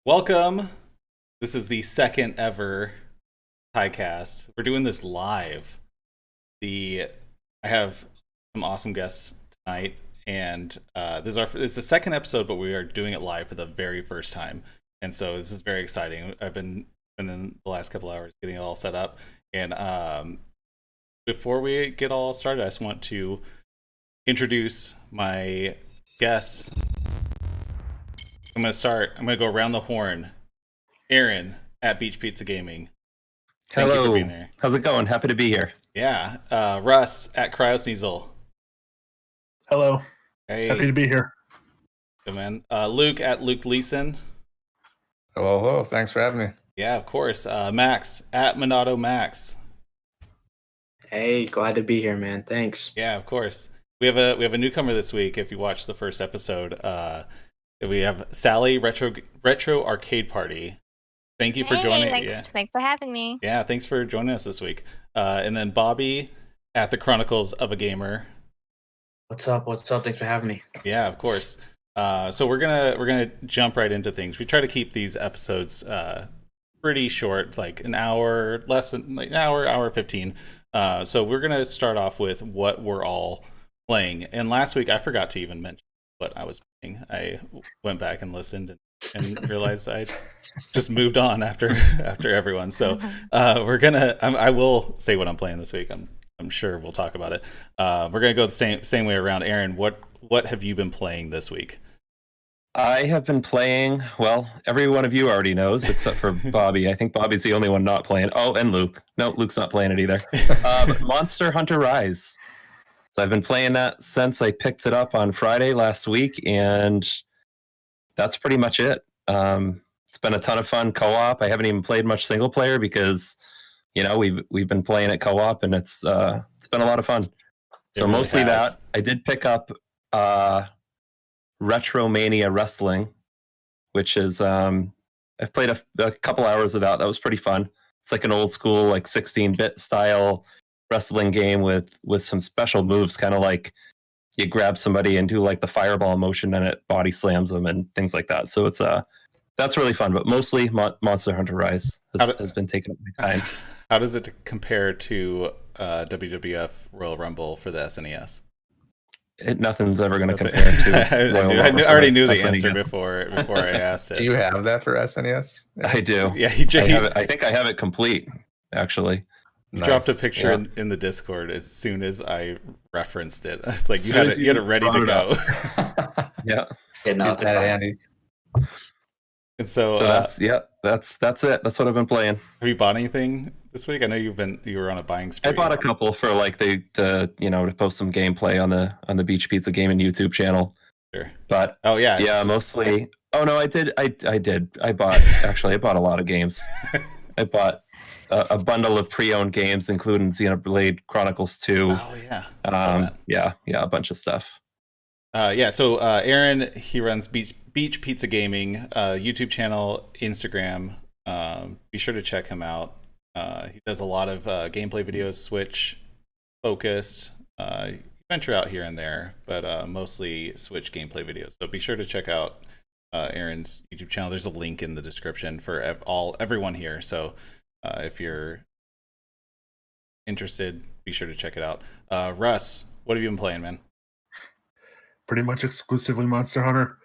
Welcome. This is the second ever TYCAST. We're doing this live. I have some awesome guests tonight, and it's the second episode, but we are doing it live for the very first time, and so this is very exciting. I've been in the last couple hours getting it all set up, and before we get all started, I just want to introduce my guests. I'm going to go around the horn. Aaron at Beach Pizza Gaming. Thank you for being here. How's it going? Happy to be here. Yeah. Russ at Cryosneasel. Hello. Hey. Happy to be here. Good man. Luke at Luke Leeson. Hello. Thanks for having me. Yeah, of course. Max at Monado Max. Hey, glad to be here, man. Thanks. Yeah, of course. We have a newcomer this week. If you watched the first episode, we have Sally Retro Arcade Party. Thank you for joining. Thanks for having me. Yeah, thanks for joining us this week. And then Bobby at the Chronicles of a Gamer. What's up? Thanks for having me. Yeah, of course. So we're gonna jump right into things. We try to keep these episodes pretty short, like an hour, less than like an hour 15. So we're gonna start off with what we're all playing. And last week I forgot to even mention what I was playing. I went back and listened and realized I just moved on after everyone. So I will say what I'm playing this week. I'm sure we'll talk about it. We're gonna go the same way around. Aaron, what have you been playing this week? I have been playing, well, every one of you already knows, except for Bobby. I think Bobby's the only one not playing. Oh, and Luke. No, Luke's not playing it either. Monster Hunter Rise. So I've been playing that since I picked it up on Friday last week, and that's pretty much it. It's been a ton of fun co-op. I haven't even played much single player because, we've been playing it co-op, and it's been a lot of fun. So really mostly that. I did pick up Retromania Wrestling, which is I've played a couple hours of that. That was pretty fun. It's like an old school, like 16-bit style wrestling game with some special moves, kind of like you grab somebody and do like the fireball motion and it body slams them and things like that. So it's that's really fun, but mostly Monster Hunter Rise has been taking up my time. How does it compare to WWF Royal Rumble for the SNES? Nothing's ever going to compare to I already knew the answer before I asked it. Do you have that for SNES? I do. Yeah, I think I have it complete, actually. You dropped a picture in the Discord as soon as I referenced it. It's like you had it ready to go. Yeah. Not that handy. And so that's it. That's what I've been playing. Have you bought anything this week? I know you were on a buying spree. I bought a couple for like the to post some gameplay on the Beach Pizza Gaming YouTube channel. Sure. But mostly. Oh no, I did. I bought a lot of games. I bought a bundle of pre-owned games, including Xenoblade Chronicles 2. Oh yeah. A bunch of stuff. So Aaron, he runs Beach Pizza Gaming YouTube channel, Instagram. Be sure to check him out. He does a lot of gameplay videos, Switch focused. Venture out here and there, but mostly Switch gameplay videos. So be sure to check out Aaron's YouTube channel. There's a link in the description for everyone here. So if you're interested, be sure to check it out. Russ, what have you been playing, man? Pretty much exclusively Monster Hunter.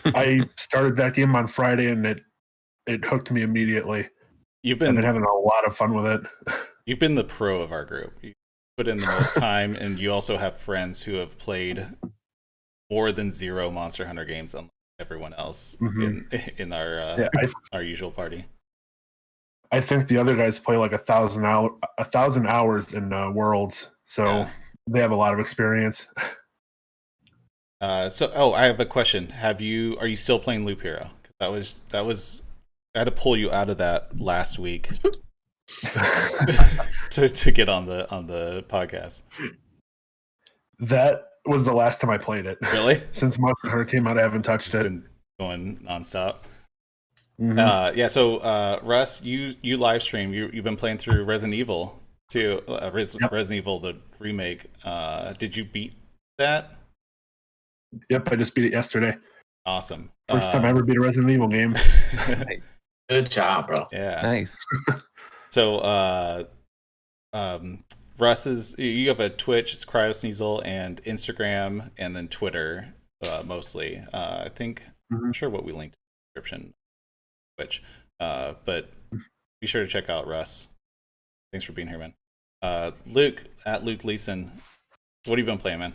I started that game on Friday, and it hooked me immediately. I've been having a lot of fun with it. You've been the pro of our group. You put in the most time, and you also have friends who have played more than 0 Monster Hunter games, unlike everyone else in our usual party. I think the other guys play like 1,000 hours in Worlds, so they have a lot of experience. I have a question. Are you still playing Loop Hero? That was I had to pull you out of that last week to get on the podcast. That was the last time I played it. Really? Since Monster Hunter came out, I haven't touched it. Been going nonstop. Yeah. So Russ, you live stream. You've been playing through Resident Evil too. Resident Evil the remake. Did you beat that? Yep, I just beat it yesterday. Awesome. First time I ever beat a Resident Evil game. Nice. Good job, bro. Yeah. Nice. So Russ you have a Twitch, it's CryoSneasel, and Instagram, and then Twitter mostly. I think I'm not sure what we linked in the description. Twitch, but be sure to check out Russ. Thanks for being here, man. Luke at Luke Leeson, what have you been playing, man?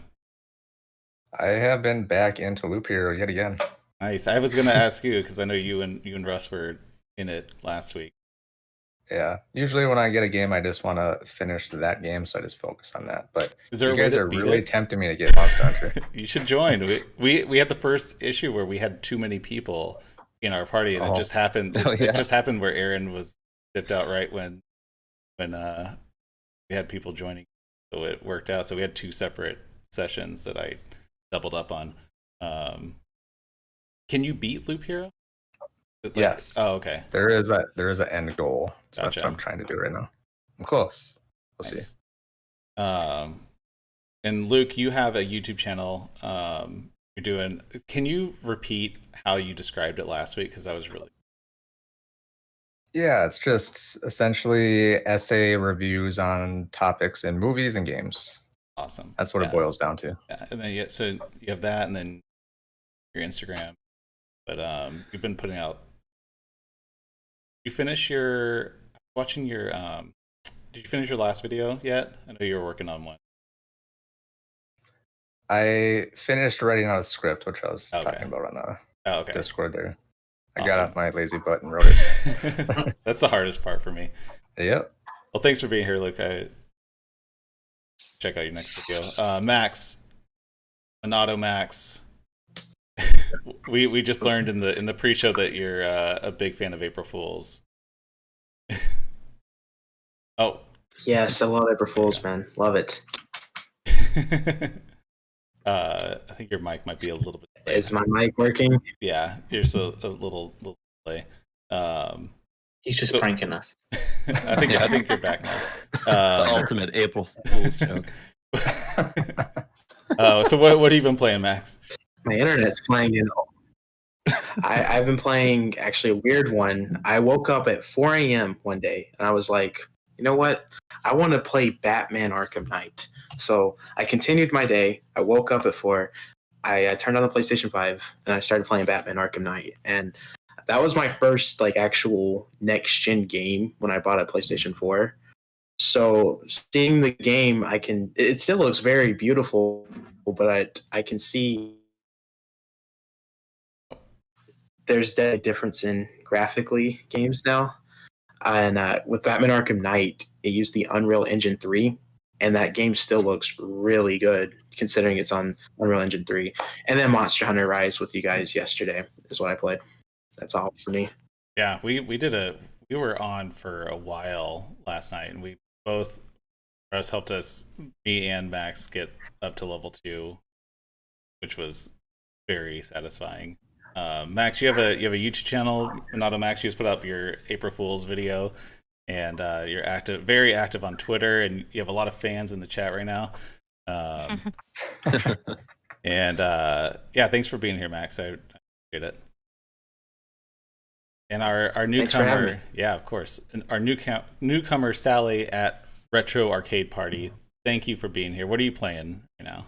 I have been back into Loop Hero yet again. Nice. I was gonna ask you because I know you and Russ were in it last week. Yeah, usually when I get a game, I just want to finish that game, so I just focus on that. But You guys are beat really it? tempting me to get Monster Hunter. You should join. We had the first issue where we had too many people in our party, and it just happened. It just happened where Aaron was dipped out right when we had people joining, so it worked out. So we had 2 separate sessions that I doubled up on. Can you beat Loop Hero? Yes. Oh, okay. There is an end goal. So Gotcha. that's what I'm trying to do right now. I'm close. We'll see. And Luke, you have a YouTube channel. You're doing. Can you repeat how you described it last week? Because that was really. Yeah, it's just essentially essay reviews on topics in movies and games. Awesome. That's what it boils down to. Yeah, and then so you have that, and then your Instagram. But you've been putting out. You finish your watching your. Did you finish your last video yet? I know you were working on one. I finished writing out a script, which I was talking about on the Discord there. I got off my lazy butt and wrote it. That's the hardest part for me. Yep. Well, thanks for being here, Luke. Check out your next video. Max, Minato Max. we just learned in the pre-show that you're a big fan of April Fools. Oh. Yes, I love April Fools, man. Love it. I think your mic might be a little bit delayed. Is my mic working? Yeah, here's a little delay. He's just pranking us. I think you're back now. The ultimate April Fool's joke. So what have you been playing, Max? My internet's playing I've been playing actually a weird one. I woke up at 4 a.m. one day and I was like, you know what? I want to play Batman Arkham Knight. So I continued my day. I woke up at 4. I turned on the PlayStation 5 and I started playing Batman Arkham Knight. And that was my first actual next gen game when I bought a PlayStation 4. So seeing the game, it still looks very beautiful, but I can see there's a difference in graphically games now. And with Batman Arkham Knight, it used the Unreal Engine 3, and that game still looks really good considering it's on Unreal Engine 3. And then Monster Hunter Rise with you guys yesterday is what I played. That's all for me. Yeah, we were on for a while last night, and Russ helped us, me and Max, get up to level 2, which was very satisfying. Max, you have a YouTube channel, Minato Max. You just put up your April Fool's video, and you're very active on Twitter, and you have a lot of fans in the chat right now. And thanks for being here, Max. I appreciate it. And our newcomer, of course, and our newcomer Sally at Retro Arcade Party. Thank you for being here. What are you playing right now?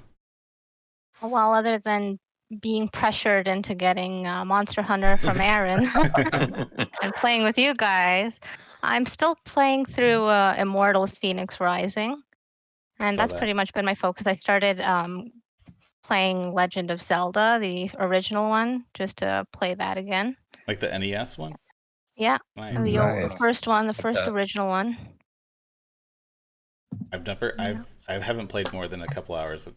Well, other than being pressured into getting Monster Hunter from Aaron and playing with you guys, I'm still playing through Immortals Phoenix Rising, and that's pretty much been my focus. I started playing Legend of Zelda, the original one, just to play that again. Like the NES one? Yeah, nice. The first one, the first original one. I haven't played more than a couple hours of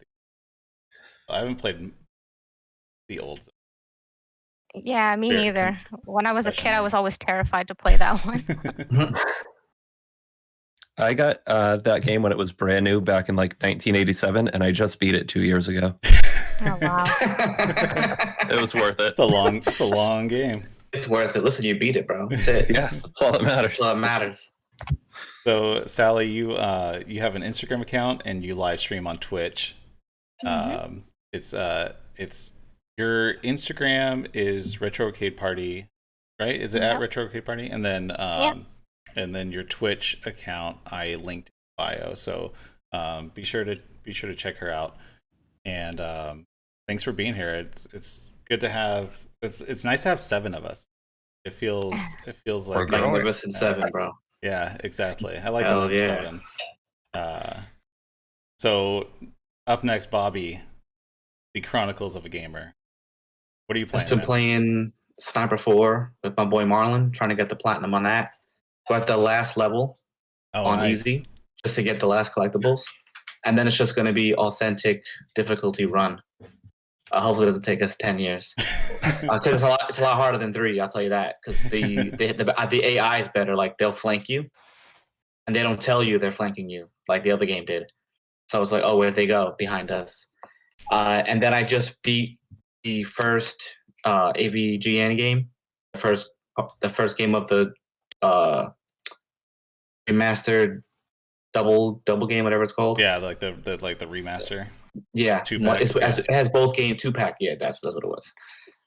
I haven't played the old. Yeah, me neither. When I was a kid, I was always terrified to play that one. I got that game when it was brand new back in 1987, and I just beat it 2 years ago. Oh wow! It was worth it. It's a long game. It's worth it. Listen, you beat it, bro. That's it. Yeah, that's all that matters. That's all that matters. So Sally, you have an Instagram account and you live stream on Twitch. Mm-hmm. It's your Instagram is Retro Arcade Party, right? Is it at Retro Arcade Party? And then your Twitch account I linked in bio. So be sure to check her out. And thanks for being here. It's good to have. It's nice to have 7 of us. It feels like one of us in 7, bro. Yeah, exactly. I like the number 7. So up next, Bobby, the Chronicles of a Gamer. What are you playing? I've been playing Sniper 4 with my boy Marlon, trying to get the platinum on that. We're at the last level on easy, just to get the last collectibles. And then it's just going to be authentic difficulty run. Hopefully it doesn't take us 10 years. Because it's a lot harder than 3, I'll tell you that. Because the AI is better. Like, they'll flank you, and they don't tell you they're flanking you, like the other game did. So I was like, oh, where'd they go? Behind us. And then I just beat the first AVGN game, the first game of the remastered double game, whatever it's called. Yeah, like the remaster. Yeah, 2-pack. It has both game 2-pack. Yeah, that's what it was.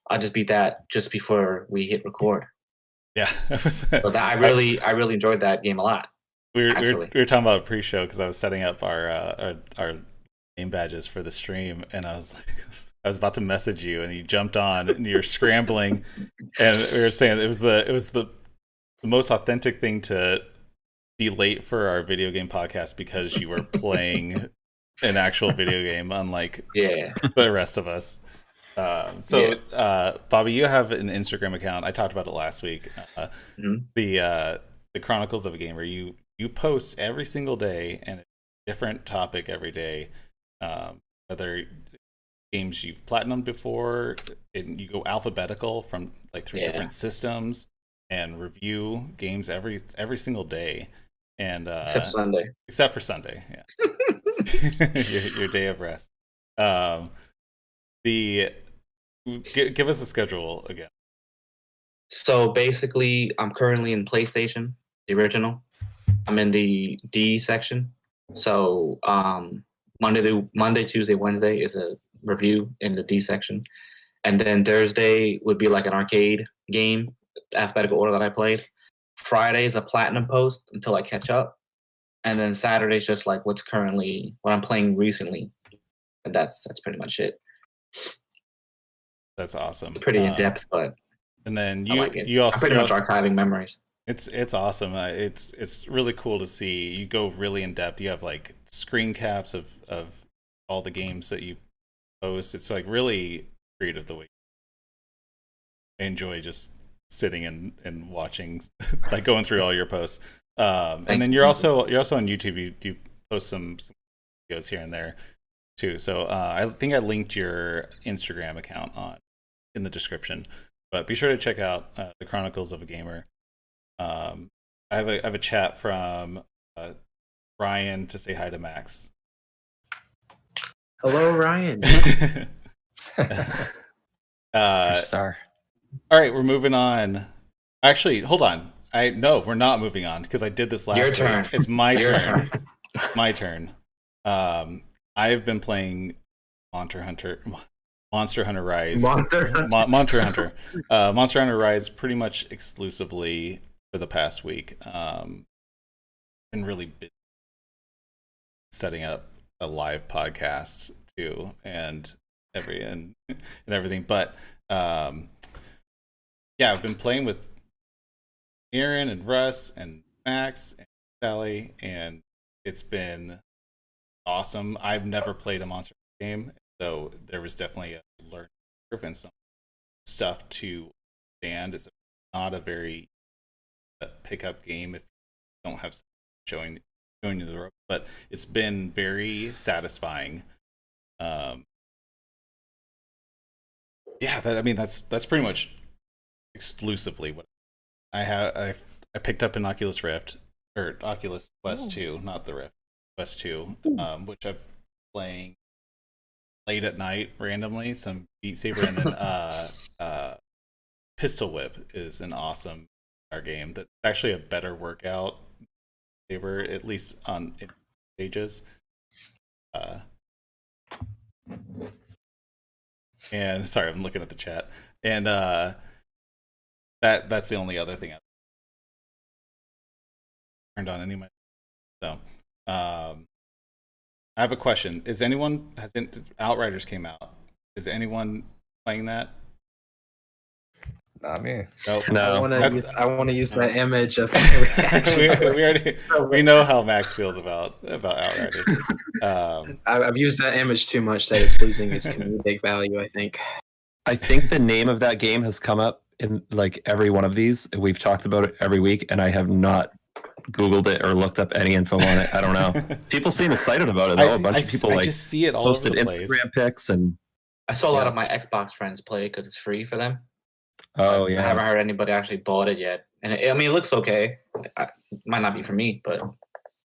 I just beat that just before we hit record. Yeah, I really enjoyed that game a lot. We were talking about pre-show because I was setting up our name badges for the stream, and I was about to message you, and you jumped on, and you're scrambling, and we were saying it was the most authentic thing to be late for our video game podcast because you were playing an actual video game, unlike the rest of us. Bobby, you have an Instagram account. I talked about it last week. The Chronicles of a Gamer. You post every single day and a different topic every day. Whether games you've platinumed before, and you go alphabetical from like 3 different systems, and review games every single day. And except Sunday. Except for Sunday, yeah. your day of rest. Give us a schedule again. So basically, I'm currently in PlayStation, the original. I'm in the D section. So Monday, Tuesday, Wednesday is a review in the D section, and then Thursday would be like an arcade game, alphabetical order that I played. Friday is a platinum post until I catch up, and then Saturday is just like what I'm playing recently, and that's pretty much it. That's awesome. Pretty in depth, but and then you also I'm pretty much archiving memories. It's awesome. It's really cool to see. You go really in depth. You have like screen caps of all the games that you post. It's like really creative the way I enjoy just sitting and watching, like going through all your posts. And then you're also on YouTube. You post some videos here and there too. So I think I linked your Instagram account in the description. But be sure to check out the Chronicles of a Gamer. I have a chat from Ryan to say hi to Max. Hello, Ryan. Star. All right, we're moving on. Actually, hold on. No, we're not moving on because I did this last Your week. turn. It's my turn. My turn. I've been playing Monster Hunter Rise. Monster Hunter Rise pretty much exclusively for the past week. Been really busy setting up a live podcast too, and everything. But I've been playing with Aaron and Russ and Max and Sally, and it's been awesome. I've never played a Monster game, so there was definitely a learning curve and some stuff to understand. It's not a very pickup game if you don't have showing you the rope, but it's been very satisfying. That's pretty much exclusively what I have. I picked up an Oculus Rift or Oculus Quest 2, not the Rift, Quest 2, which I'm playing late at night randomly, some Beat Saber, and then Pistol Whip is an awesome game that's actually a better workout saber, at least on stages. And sorry, I'm looking at the chat. And that's the only other thing I turned on anyway. So I have a question. Outriders came out. Is anyone playing that? Not me. Nope. No. I want to use that image of we know how Max feels about Outriders. I've used that image too much that it's losing its comedic value, I think. I think the name of that game has come up in like every one of these. We've talked about it every week, and I have not Googled it or looked up any info on it. I don't know. People seem excited about it though. A bunch of people I just see it all posted over the place. Instagram pics, and I saw a lot of my Xbox friends play it because it's free for them. Oh yeah, I haven't heard anybody actually bought it yet, and it looks okay. It might not be for me, but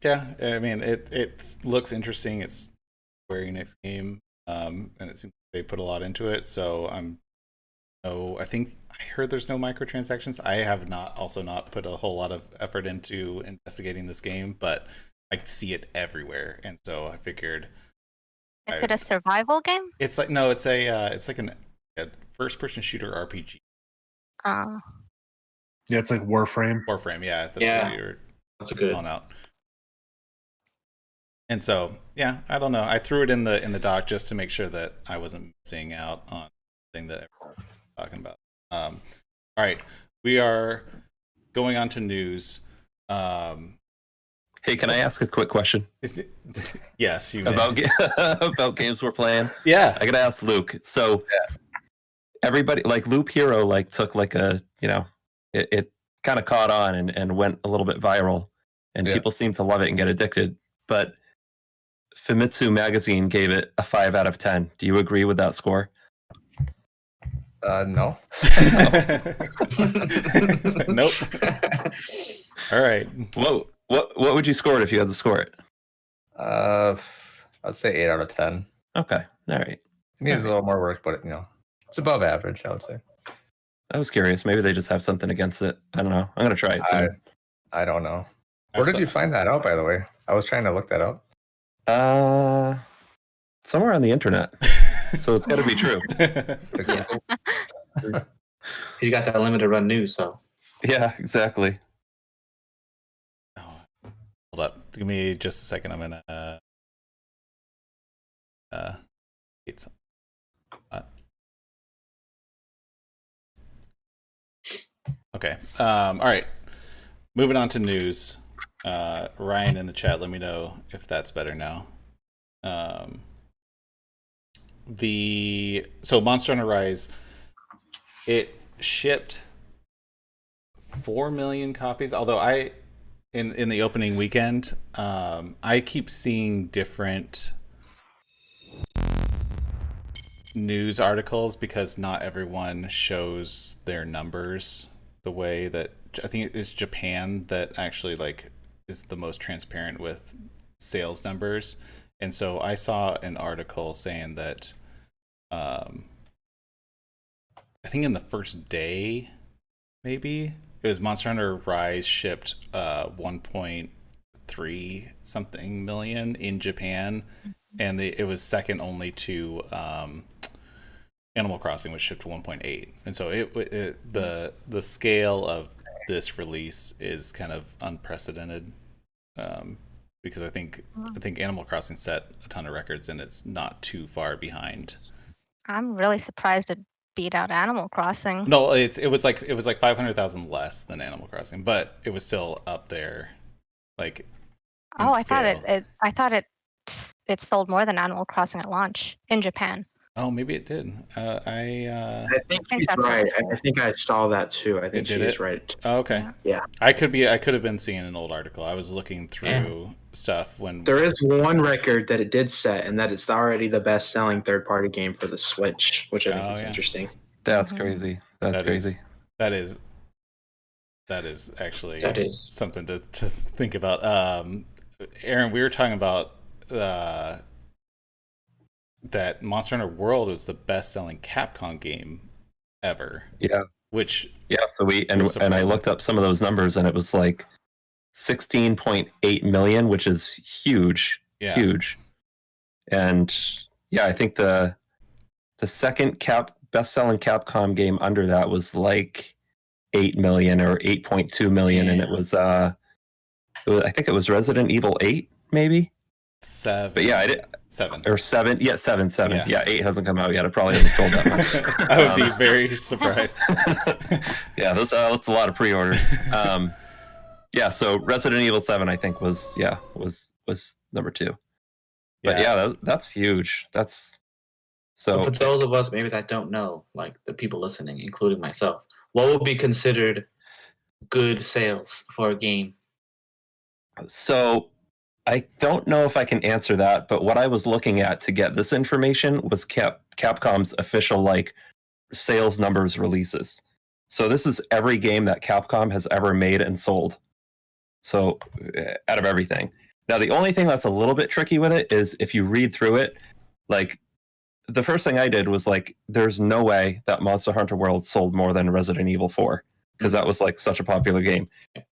yeah, I mean it looks interesting. It's Square Enix game, and it seems they put a lot into it. So I think I heard there's no microtransactions. I have not put a whole lot of effort into investigating this game, but I see it everywhere, and so I figured. Is it a survival game? It's like no, it's like a first-person shooter RPG. Yeah, it's like Warframe. Warframe, yeah. That's a good one out. And so, yeah, I don't know. I threw it in the doc just to make sure that I wasn't missing out on the thing that everyone was talking about. All right, we are going on to news. Hey, can I ask a quick question? Yes, you may. About games we're playing. Yeah, I gotta ask Luke. So. Yeah. Everybody like Loop Hero took it kind of caught on and went a little bit viral, and people seem to love it and get addicted. But Famitsu magazine gave it a 5 out of 10. Do you agree with that score? No. Nope. All right. What would you score it if you had to score it? I'd say 8 out of 10. Okay. All right. It needs a little more work, but it's above average, I would say. I was curious. Maybe they just have something against it. I don't know. I'm going to try it soon. I don't know. Where did you find that out, by the way? I was trying to look that up. Somewhere on the internet. So it's got to be true. You got that limited run news, so. Yeah, exactly. Oh, hold up. Give me just a second. I'm going to get some. Okay. All right. Moving on to news. Ryan in the chat, let me know if that's better now. So Monster Hunter Rise, it shipped 4 million copies. Although in the opening weekend, I keep seeing different news articles because not everyone shows their numbers the way that I think it is Japan that actually is the most transparent with sales numbers. And so I saw an article saying that I think in the first day, maybe it was Monster Hunter Rise shipped 1.3 something million in Japan, and it was second only to Animal Crossing, which shipped 1.8, and so the scale of this release is kind of unprecedented, because I think Animal Crossing set a ton of records, and it's not too far behind. I'm really surprised it beat out Animal Crossing. No, it was like 500,000 less than Animal Crossing, but it was still up there. I thought it sold more than Animal Crossing at launch in Japan. Oh, maybe it did. I think she's right. I think I saw that too. I think she's right. Oh, okay. Yeah. I could have been seeing an old article. I was looking through stuff when there is one record that it did set, and that it's already the best-selling third-party game for the Switch, which I think is interesting. That's crazy. That's crazy. That is actually something to think about. Aaron, we were talking about that Monster Hunter World is the best-selling Capcom game ever. Yeah. Which so I looked up some of those numbers, and it was like 16.8 million, which is huge. And I think the second best-selling Capcom game under that was like 8 million or 8.2 million, and it was I think it was Resident Evil 8, maybe 7. But I did 7 or 7. Yeah, 7. Yeah, 8 hasn't come out yet. It probably hasn't sold that much. I would be very surprised. That's a lot of pre-orders. So Resident Evil 7, I think was number 2. But that's huge. That's so for those of us maybe that don't know, like the people listening, including myself, what would be considered good sales for a game? So I don't know if I can answer that, but what I was looking at to get this information was Capcom's official like sales numbers releases. So this is every game that Capcom has ever made and sold. So out of everything. Now the only thing that's a little bit tricky with it is if you read through it, like the first thing I did was like, there's no way that Monster Hunter World sold more than Resident Evil 4. Because that was like such a popular game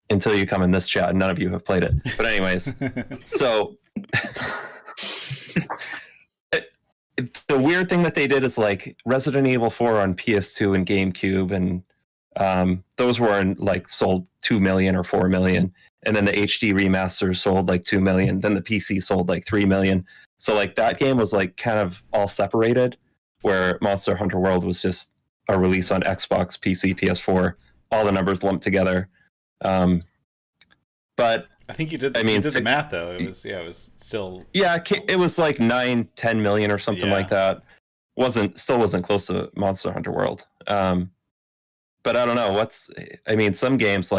until you come in this chat and none of you have played it. But anyways, so the weird thing that they did is like Resident Evil 4 on PS2 and GameCube, and those were like sold 2 million or 4 million. And then the HD remasters sold like 2 million. Then the PC sold like 3 million. So like that game was like kind of all separated, where Monster Hunter World was just a release on Xbox, PC, PS4. All the numbers lumped together, but I think you did. You did the math though. It was still. Yeah, it was like 9-10 million or something like that. Still wasn't close to Monster Hunter World. But I don't know some games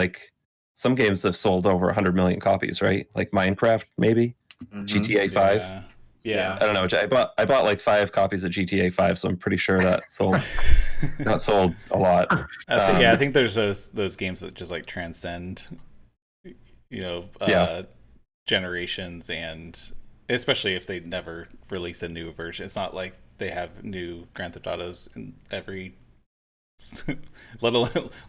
have sold over 100 million copies, right? Like Minecraft, maybe GTA 5. Yeah. I don't know. I bought like 5 copies of GTA 5, so I'm pretty sure that sold. Not sold a lot. I think there's those games that just like transcend, generations, and especially if they never release a new version. It's not like they have new Grand Theft Autos in every, let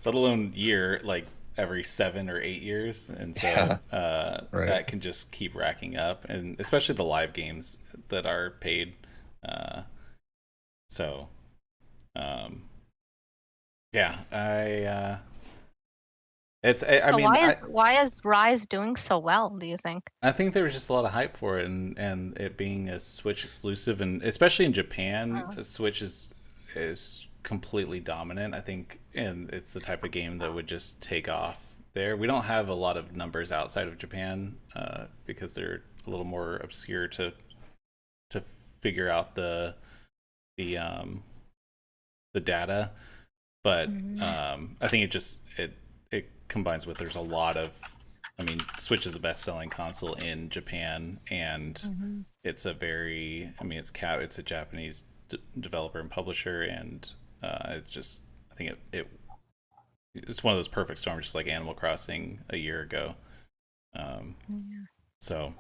alone year, like every 7 or 8 years, and so that can just keep racking up, and especially the live games that are paid. Why is Rise doing so well, do you think? I think there was just a lot of hype for it, and it being a Switch exclusive, and especially in Japan, Switch is completely dominant, I think, and it's the type of game that would just take off there. We don't have a lot of numbers outside of Japan because they're a little more obscure to figure out the data, but I think it combines with, there's a lot of, Switch is the best selling console in Japan, and it's a very, it's a Japanese developer and publisher, and it's just, I think it's one of those perfect storms, just like Animal Crossing a year ago. So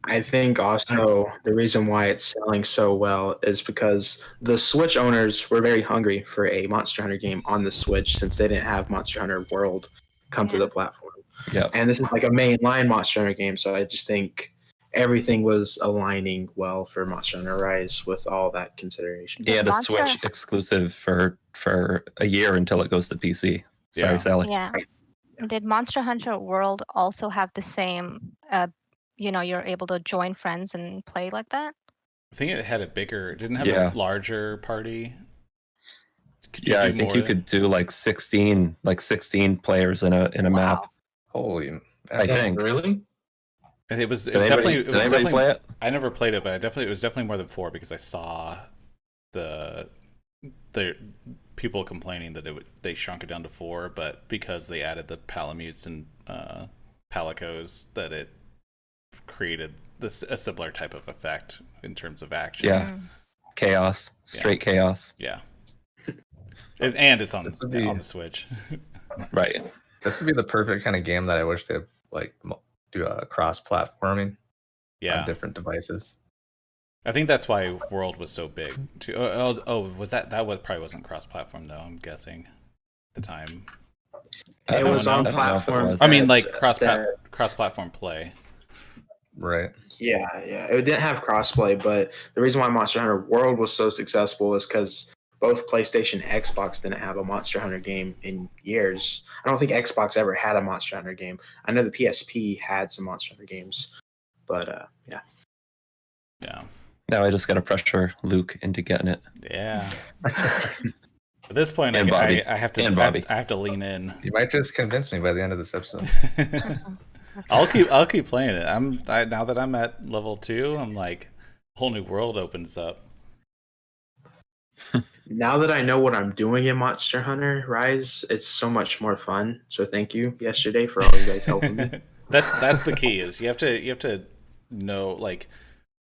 I think also the reason why it's selling so well is because the Switch owners were very hungry for a Monster Hunter game on the Switch, since they didn't have Monster Hunter World come to the platform. Yeah. And this is like a mainline Monster Hunter game, so I just think everything was aligning well for Monster Hunter Rise with all that consideration. And a Switch exclusive for a year until it goes to PC. Sorry, Sally. Yeah. Did Monster Hunter World also have the same, you're able to join friends and play like that? I think it had a bigger, didn't have a larger party. I think you could do like 16 players in a map. Holy, I think. Really? It was Did anybody play it? I never played it, but it was definitely more than 4, because I saw the people complaining that they shrunk it down to 4, but because they added the Palamutes and Palicos, that it created a similar type of effect in terms of action. Yeah, chaos, straight chaos. Yeah, and it's on the Switch. Right. This would be the perfect kind of game that I wish they like do a cross-platforming on different devices. I think that's why World was so big too. Was that probably wasn't cross-platform though, I'm guessing. the time. It was on platform. I mean, like cross-platform play. Right. Yeah. It didn't have crossplay, but the reason why Monster Hunter World was so successful is because both PlayStation and Xbox didn't have a Monster Hunter game in years. I don't think Xbox ever had a Monster Hunter game. I know the PSP had some Monster Hunter games, but yeah. Now I just got to pressure Luke into getting it. Yeah. At this point, I have to. I have to lean in. You might just convince me by the end of this episode. I'll keep playing it. Now that I'm at level 2, I'm like, a whole new world opens up. Now that I know what I'm doing in Monster Hunter Rise, it's so much more fun. So thank you yesterday for all you guys helping me. That's the key. Is you have to know, like,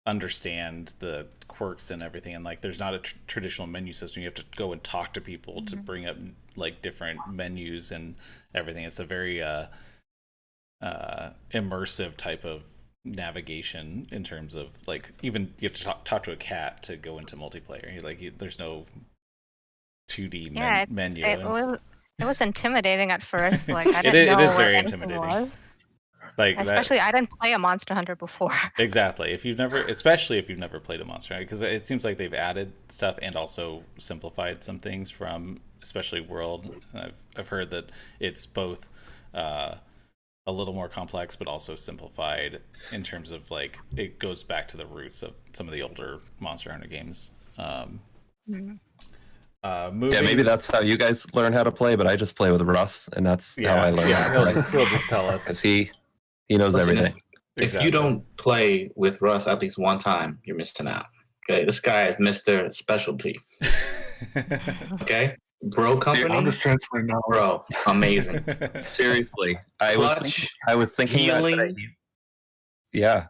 understand the quirks and everything, and like there's not a traditional menu system. You have to go and talk to people to bring up like different menus and everything. It's a very immersive type of navigation in terms of like, even you have to talk to a cat to go into multiplayer. There's no 2D menu. It was intimidating at first. Like I didn't know it is where very intimidating. Was. Especially I didn't play a Monster Hunter before. Exactly. Especially if you've never played a Monster Hunter, because it seems like they've added stuff and also simplified some things from especially World. I've heard that it's both a little more complex, but also simplified in terms of like it goes back to the roots of some of the older Monster Hunter games. Maybe that's how you guys learn how to play, but I just play with Russ, and that's how I learn. Yeah, he'll just tell us. Because he knows everything. If you don't play with Russ at least one time, you're missing out. Okay, this guy is Mr. Specialty. Okay, bro company. I'm just transferring now, bro. Amazing. Seriously, I was thinking healing, that today. Yeah,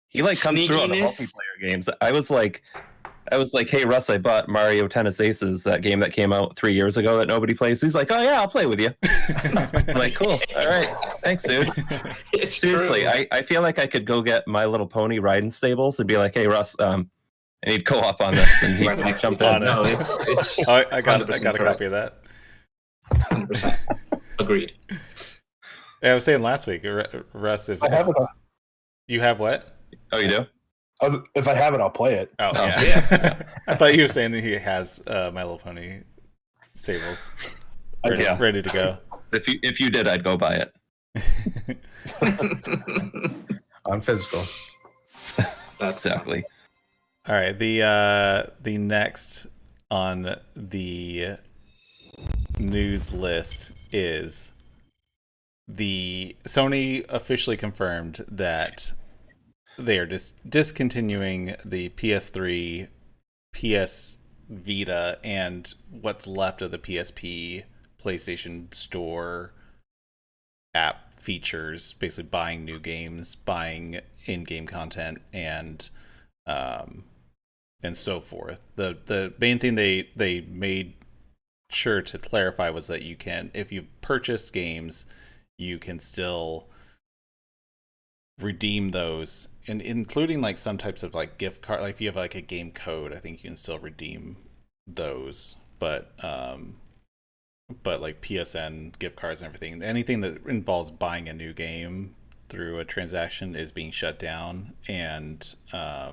he like comes through on the multiplayer games. I was like, hey Russ, I bought Mario Tennis Aces, that game that came out 3 years ago that nobody plays. He's like, oh yeah, I'll play with you. I'm like, cool, all right, thanks, dude. Seriously, I feel like I could go get My Little Pony riding stables and be like, hey Russ, I need co-op on this, and he can jump in. No, it's I got a copy of that. 100% agreed. Yeah, I was saying last week, Russ, if you have what? Oh, you do? If I have it, I'll play it. Oh, yeah. I thought you were saying that he has My Little Pony stables ready to go. If you did, I'd go buy it. On physical. Exactly. All right. The next on the news list is the Sony officially confirmed that they are discontinuing the PS3, PS Vita, and what's left of the PSP PlayStation Store app features, basically buying new games, buying in-game content, and so forth. The main thing they made sure to clarify was that you can, if you purchase games, you can still redeem those, and including like some types of like gift card, like if you have like a game code, I think you can still redeem those, but like PSN gift cards and anything that involves buying a new game through a transaction is being shut down. And I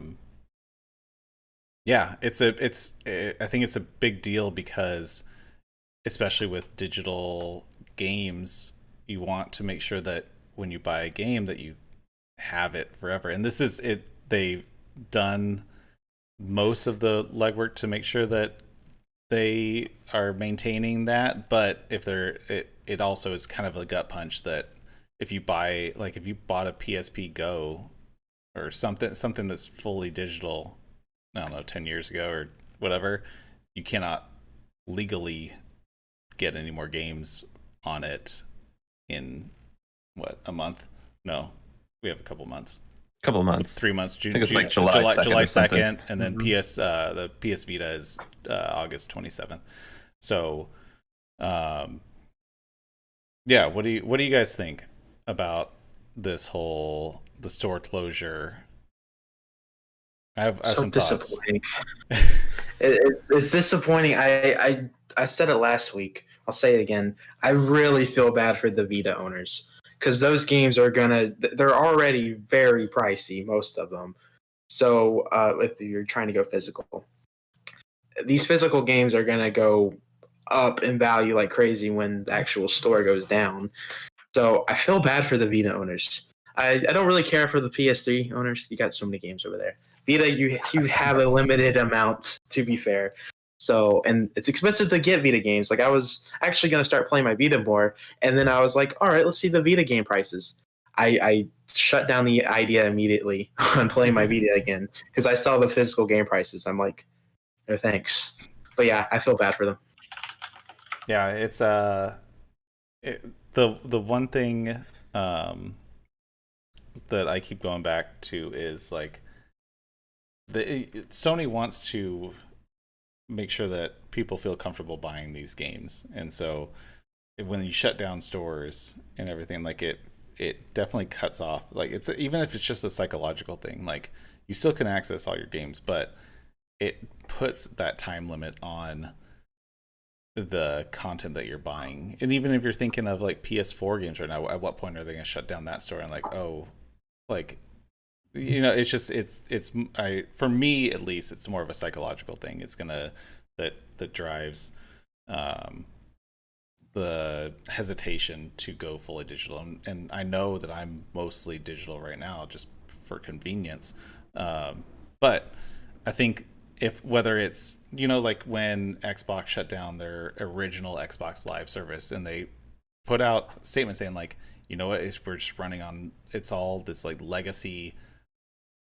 think it's a big deal, because especially with digital games, you want to make sure that when you buy a game that you have it forever. And this is it. They've done most of the legwork to make sure that they are maintaining that, but if it also is kind of a gut punch that if you bought a PSP Go or something that's fully digital, I don't know, 10 years ago or whatever, you cannot legally get any more games on it in a month? No, we have a couple months. 3 months. June, I think it's like July 2nd, and then the PS Vita is August 27th. So, what do you guys think about this the store closure? I have some thoughts. It's disappointing. It's disappointing. I I said it last week. I'll say it again. I really feel bad for the Vita owners because those games they're already very pricey, most of them. So if you're trying to go physical, these physical games are gonna go up in value like crazy when the actual store goes down. So I feel bad for the Vita owners. I don't really care for the PS3 owners. You got so many games over there. Vita, you have a limited amount, to be fair. So, and it's expensive to get Vita games. Like, I was actually going to start playing my Vita more, and then I was like, all right, let's see the Vita game prices. I shut down the idea immediately on playing my Vita again because I saw the physical game prices. I'm like, no thanks. But yeah, I feel bad for them. Yeah, it's the one thing that I keep going back to is like Sony wants to make sure that people feel comfortable buying these games, and so when you shut down stores and everything, like it definitely cuts off, like it's, even if it's just a psychological thing, like you still can access all your games, but it puts that time limit on the content that you're buying. And even if you're thinking of like PS4 games right now, at what point are they going to shut down that store? And like, oh, like, you know, it's just for me at least, it's more of a psychological thing. It's gonna that drives the hesitation to go fully digital, and I know that I'm mostly digital right now just for convenience, but I think whether it's, you know, like when Xbox shut down their original Xbox Live service and they put out a statement saying like, you know what, we're just running on, it's all this like legacy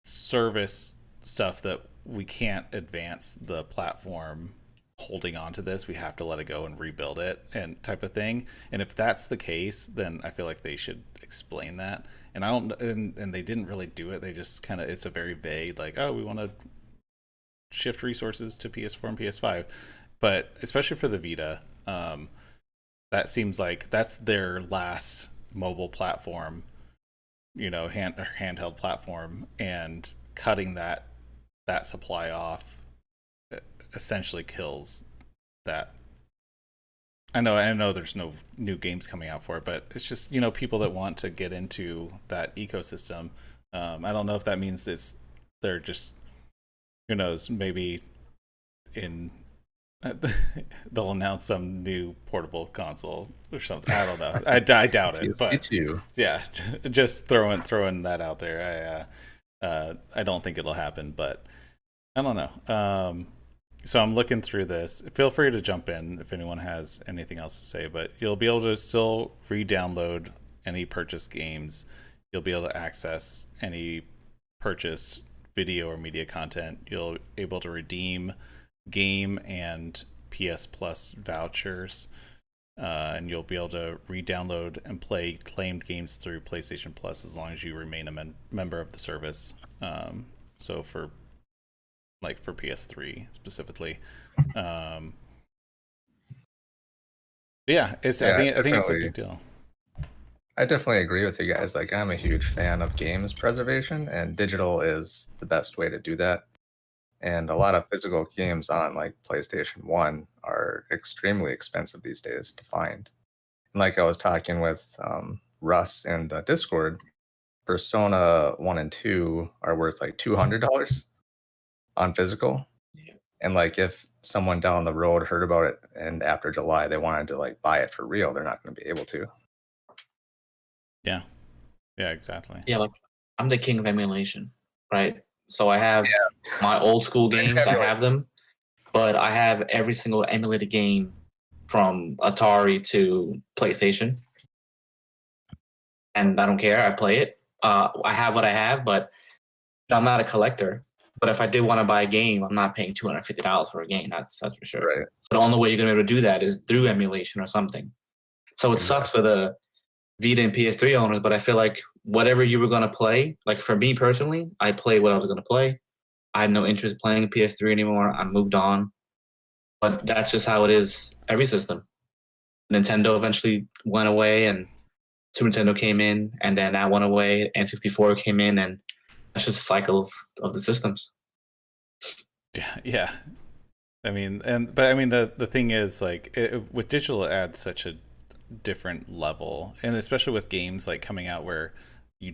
service stuff that we can't advance the platform holding on to this, we have to let it go and rebuild it and type of thing. And if that's the case, then I feel like they should explain that. And I don't, and they didn't really do it. They just kind of, it's a very vague, like, oh, we want to shift resources to PS4 and PS5. But especially for the Vita, that seems like that's their last mobile platform, you know, handheld platform, and cutting that supply off essentially kills that. I know there's no new games coming out for it, but it's just, you know, people that want to get into that ecosystem. I don't know if that means they're just, who knows, maybe they'll announce some new portable console or something. I don't know. I doubt it. But too. Yeah, just throwing that out there. I don't think it'll happen, but I don't know. So I'm looking through this. Feel free to jump in if anyone has anything else to say, but you'll be able to still re-download any purchased games. You'll be able to access any purchased video or media content. You'll be able to redeem game and PS Plus vouchers, and you'll be able to re-download and play claimed games through PlayStation Plus as long as you remain a member of the service. So for PS3 specifically, yeah, I think it's a big deal. I definitely agree with you guys. Like, I'm a huge fan of games preservation, and digital is the best way to do that. And a lot of physical games on like PlayStation 1 are extremely expensive these days to find. And like I was talking with Russ in the Discord, Persona 1 and 2 are worth like $200 on physical. Yeah. And like if someone down the road heard about it and after July they wanted to like buy it for real, they're not going to be able to. Yeah. Yeah, exactly. Yeah, like I'm the king of emulation, right? So I have my old school games, I have them, but I have every single emulated game from Atari to PlayStation. And I don't care, I play it. I have what I have, but I'm not a collector. But if I did want to buy a game, I'm not paying $250 for a game, that's for sure. Right. So the only way you're going to be able to do that is through emulation or something. So it sucks for the Vita and PS3 owners, but I feel like whatever you were going to play, like for me personally, I played what I was going to play. I have no interest in playing PS3 anymore. I moved on. But that's just how it is every system. Nintendo eventually went away and Super Nintendo came in, and then that went away, and N64 came in, and that's just a cycle of the systems. Yeah. I mean, but I mean the thing is like with digital, it adds such a different level, and especially with games like coming out where you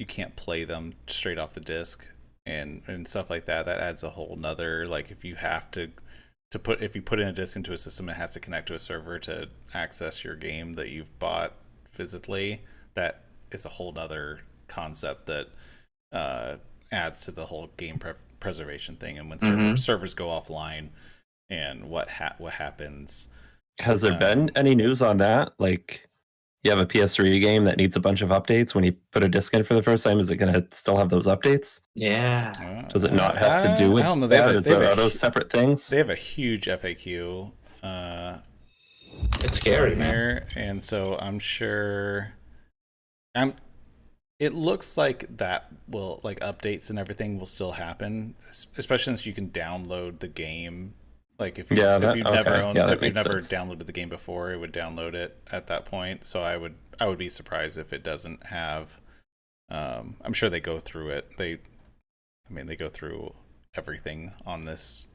can't play them straight off the disc and stuff like that. That adds a whole nother, like, if you have if you put in a disc into a system, it has to connect to a server to access your game that you've bought physically. That is a whole nother concept that adds to the whole game preservation thing. And when servers go offline, and what happens. Has there been any news on that? Like, you have a PS3 game that needs a bunch of updates. When you put a disc in for the first time, is it going to still have those updates? Yeah. Does it not have to do with I don't know. Are those separate things? They have a huge FAQ. It's scary, man. And so I'm sure. It looks like that will, like, updates and everything will still happen, especially since you can download the game. Like, if you've never downloaded the game before, it would download it at that point. So I would be surprised if it doesn't have. I'm sure they go through it. They go through everything on this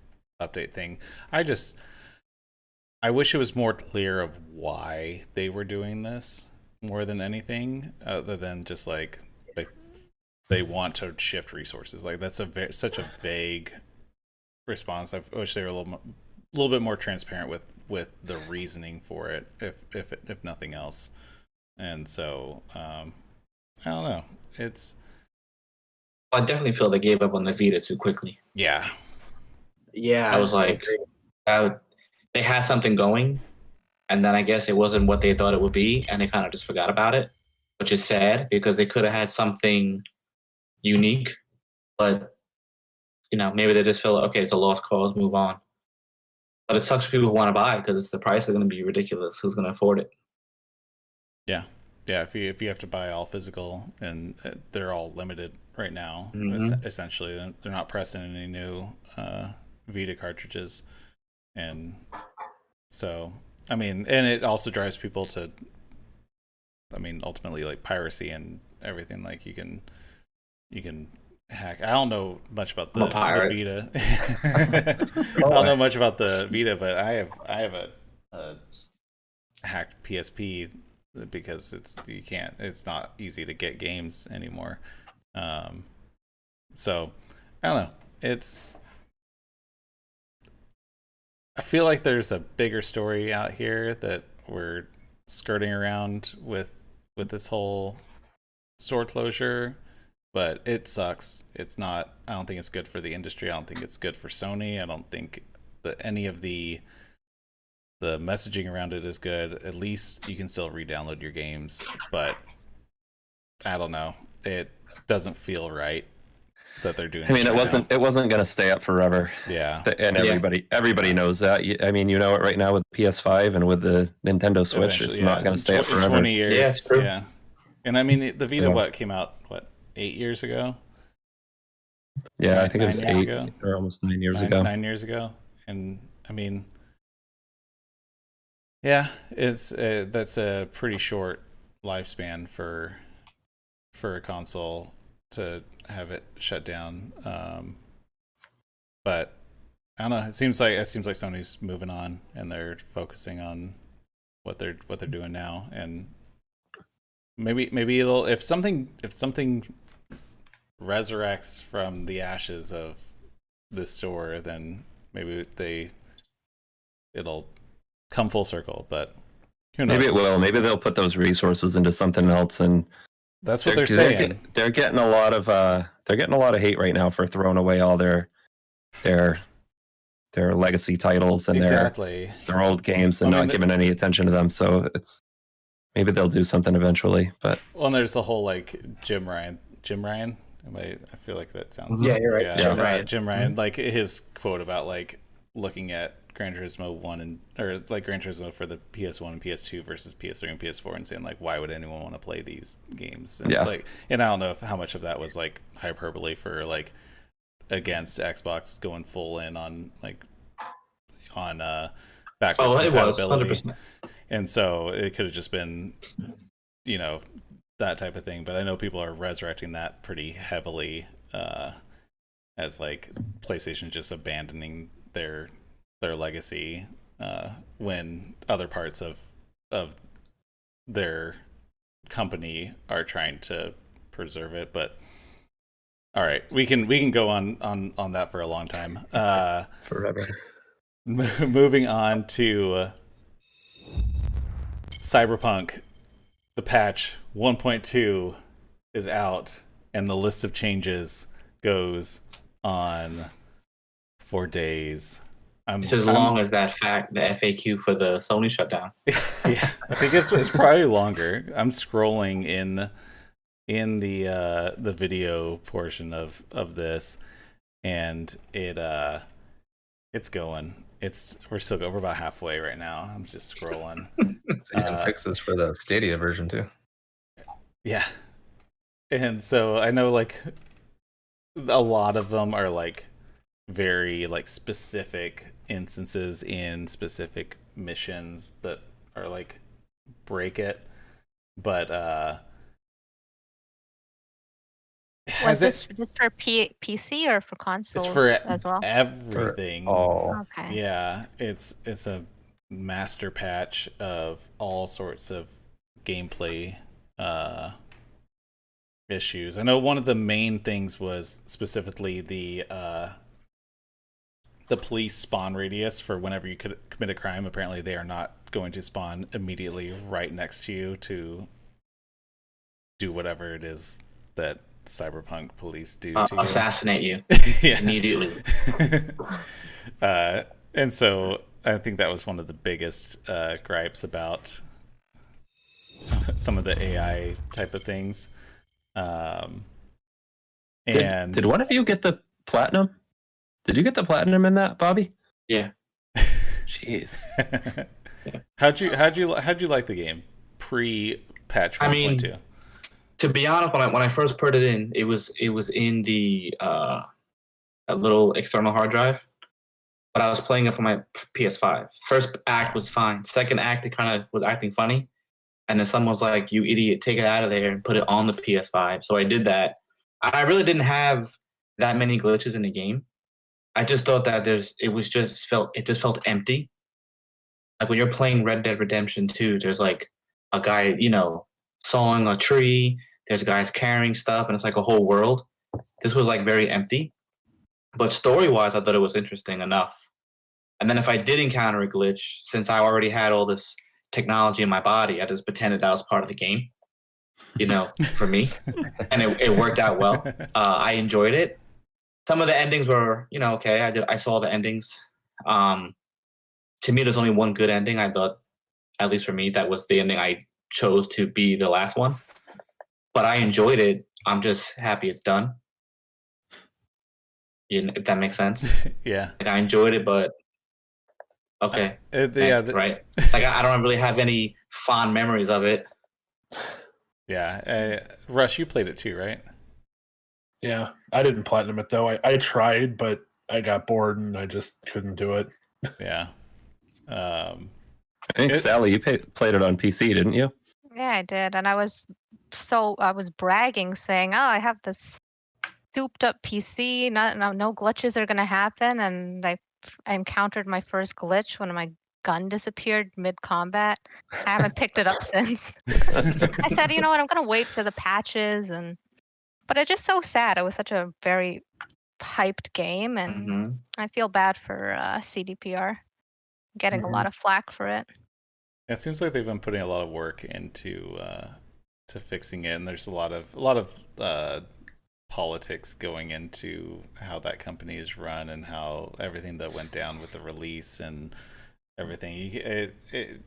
update thing. I wish it was more clear of why they were doing this more than anything, other than just like they want to shift resources. Like, that's such a vague response. I wish they were a little bit more transparent with the reasoning for it, if nothing else. And so I don't know. I definitely feel they gave up on the Vita too quickly. Yeah. I was like, they had something going, and then I guess it wasn't what they thought it would be, and they kind of just forgot about it, which is sad because they could have had something unique, but maybe they just feel like, okay, it's a lost cause, move on. But it sucks for people who want to buy it because the price is going to be ridiculous. Who's going to afford it? Yeah. If you have to buy all physical, and they're all limited right now, essentially, they're not pressing any new Vita cartridges, and so and it also drives people to, ultimately, like, piracy and everything. Like, you can hack. I don't know much about the Vita. I don't know much about the Vita, but I have a hacked PSP because it's not easy to get games anymore. So I don't know. I feel like there's a bigger story out here that we're skirting around with this whole store closure. But it sucks. It's not. I don't think it's good for the industry. I don't think it's good for Sony. I don't think that any of the messaging around it is good. At least you can still re-download your games, but I don't know. It doesn't feel right that they're doing. It wasn't going to stay up forever. Yeah, and everybody knows that. You know it right now with PS5 and with the Nintendo Switch. Eventually, it's not going to stay up forever. 20 years. Yeah, it's true. Yeah, and the Vita came out 8 years ago? Yeah, I think it was 8 or almost 9 years ago. 9 years ago, and yeah, it's that's a pretty short lifespan for a console to have it shut down. But I don't know. It seems like Sony's moving on, and they're focusing on what they're doing now, and maybe it'll, if something resurrects from the ashes of this store, then maybe it'll come full circle. But who knows? Maybe it will. Maybe they'll put those resources into something else, and that's what they're saying. They're getting a lot of hate right now for throwing away all their legacy titles and their old games and not giving any attention to them. So maybe they'll do something eventually. But and there's the whole, like, Jim Ryan. I feel like that sounds. Yeah, you're right. Yeah, Jim Ryan, like, his quote about, like, looking at Gran Turismo 1 or Gran Turismo for the PS1 and PS2 versus PS3 and PS4, and saying, like, why would anyone want to play these games? And and I don't know how much of that was, like, hyperbole for, like, against Xbox going full in on backwards compatibility. It was 100%. And so it could have just been, that type of thing. But I know people are resurrecting that pretty heavily, as, like, PlayStation just abandoning their their legacy when other parts of their company are trying to preserve it. But all right, we can go on that for a long time. Forever. Moving on to Cyberpunk, the patch 1.2 is out, and the list of changes goes on for days. It's as long as the FAQ for the Sony shutdown. Yeah, I think it's probably longer. I'm scrolling in the video portion of this, and it's going. We're about halfway right now. I'm just scrolling. So you can fix this for the Stadia version too. Yeah, and so I know like a lot of them are like very like specific instances in specific missions that are like break it, but was this just for PC or for consoles it's for as well? everything. Okay. Yeah, it's a master patch of all sorts of gameplay issues. I know one of the main things was specifically the police spawn radius for whenever you could commit a crime. Apparently they are not going to spawn immediately right next to you to do whatever it is that Cyberpunk police do to assassinate you immediately. And so I think that was one of the biggest gripes about some of the AI type of things. And did one of you get the platinum? Did you get the platinum in that, Bobby? Yeah. Jeez. How'd you like the game pre-patch 1.2? I mean, to be honest, when I first put it in, it was in the a little external hard drive, but I was playing it for my PS5. First act was fine. Second act, it kind of was acting funny, and then someone was like, "You idiot, take it out of there and put it on the PS5." So I did that. I really didn't have that many glitches in the game. I just thought that it just felt empty. Like when you're playing Red Dead Redemption 2, there's like a guy, sawing a tree. There's guys carrying stuff, and it's like a whole world. This was like very empty. But story-wise, I thought it was interesting enough. And then if I did encounter a glitch, since I already had all this technology in my body, I just pretended that was part of the game, for me. And it worked out well. I enjoyed it. Some of the endings were, okay. I saw the endings. To me, there's only one good ending. I thought, at least for me, that was the ending I chose to be the last one. But I enjoyed it. I'm just happy it's done. If that makes sense. Yeah. Like I enjoyed it, but okay. Right. Like I don't really have any fond memories of it. Yeah. Rush, you played it too, right? Yeah, I didn't platinum it though. I tried, but I got bored and I just couldn't do it. Yeah. I think Sally, you played it on PC, didn't you? Yeah, I did, and I was bragging, saying, "Oh, I have this souped up PC. No glitches are gonna happen." And I encountered my first glitch when my gun disappeared mid combat. I haven't picked it up since. I said, you know what? I'm gonna wait for the patches, but it's just so sad. It was such a very hyped game, and I feel bad for CDPR getting a lot of flack for it. It seems like they've been putting a lot of work into to fixing it, and there's a lot of politics going into how that company is run and how everything that went down with the release and everything.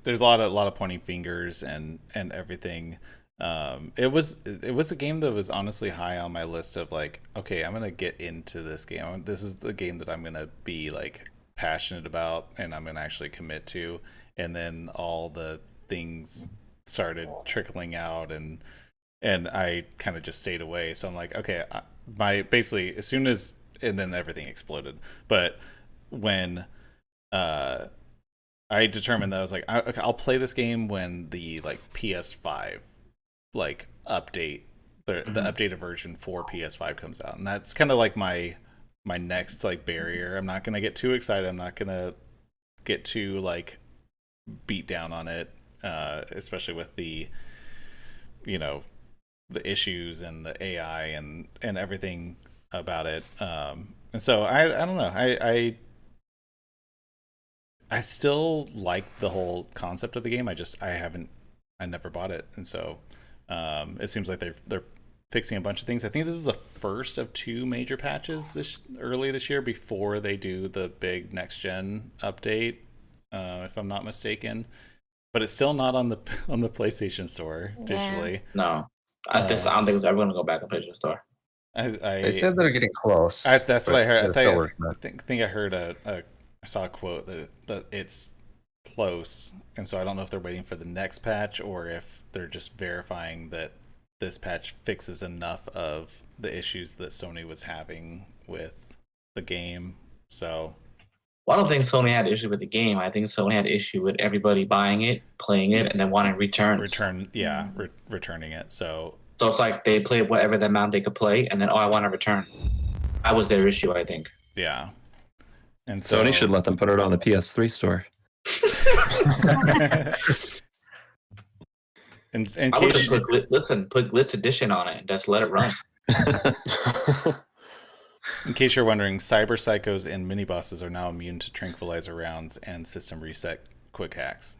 There's a lot of pointing fingers and everything. It was a game that was honestly high on my list of like, okay, I'm gonna get into this game. This is the game that I'm gonna be like passionate about and I'm gonna actually commit to. And then all the things started trickling out, and I kind of just stayed away. So I'm like, okay, basically as soon as, and then everything exploded. But when I determined that I was like, okay, I'll play this game when the like PS5 like update, the updated version for PS5 comes out, and that's kind of like my next like barrier. I'm not gonna get too excited. I'm not gonna get too like beat down on it, especially with the the issues and the AI and everything about it. And so I don't know. I still like the whole concept of the game. I never bought it, and so it seems like they're fixing a bunch of things. I think this is the first of 2 major patches early this year before they do the big next gen update, if I'm not mistaken. But it's still not on the PlayStation Store digitally. No, I don't think it's ever going to go back on PlayStation Store. They said they're getting close. That's what I heard. I think I heard I saw a quote that it's close, and so I don't know if they're waiting for the next patch or if they're just verifying that this patch fixes enough of the issues that Sony was having with the game. So, well, I don't think Sony had issue with the game. I think Sony had issue with everybody buying it, playing it, and then wanting returns. Returning it. So it's like they played whatever the amount they could play, and then I want to return. That was their issue, I think. Yeah. And so, Sony should let them put it on the PS3 store. in I would just put Glitz Edition on it and just let it run. In case you're wondering, cyber psychos and mini bosses are now immune to tranquilizer rounds and system reset quick hacks.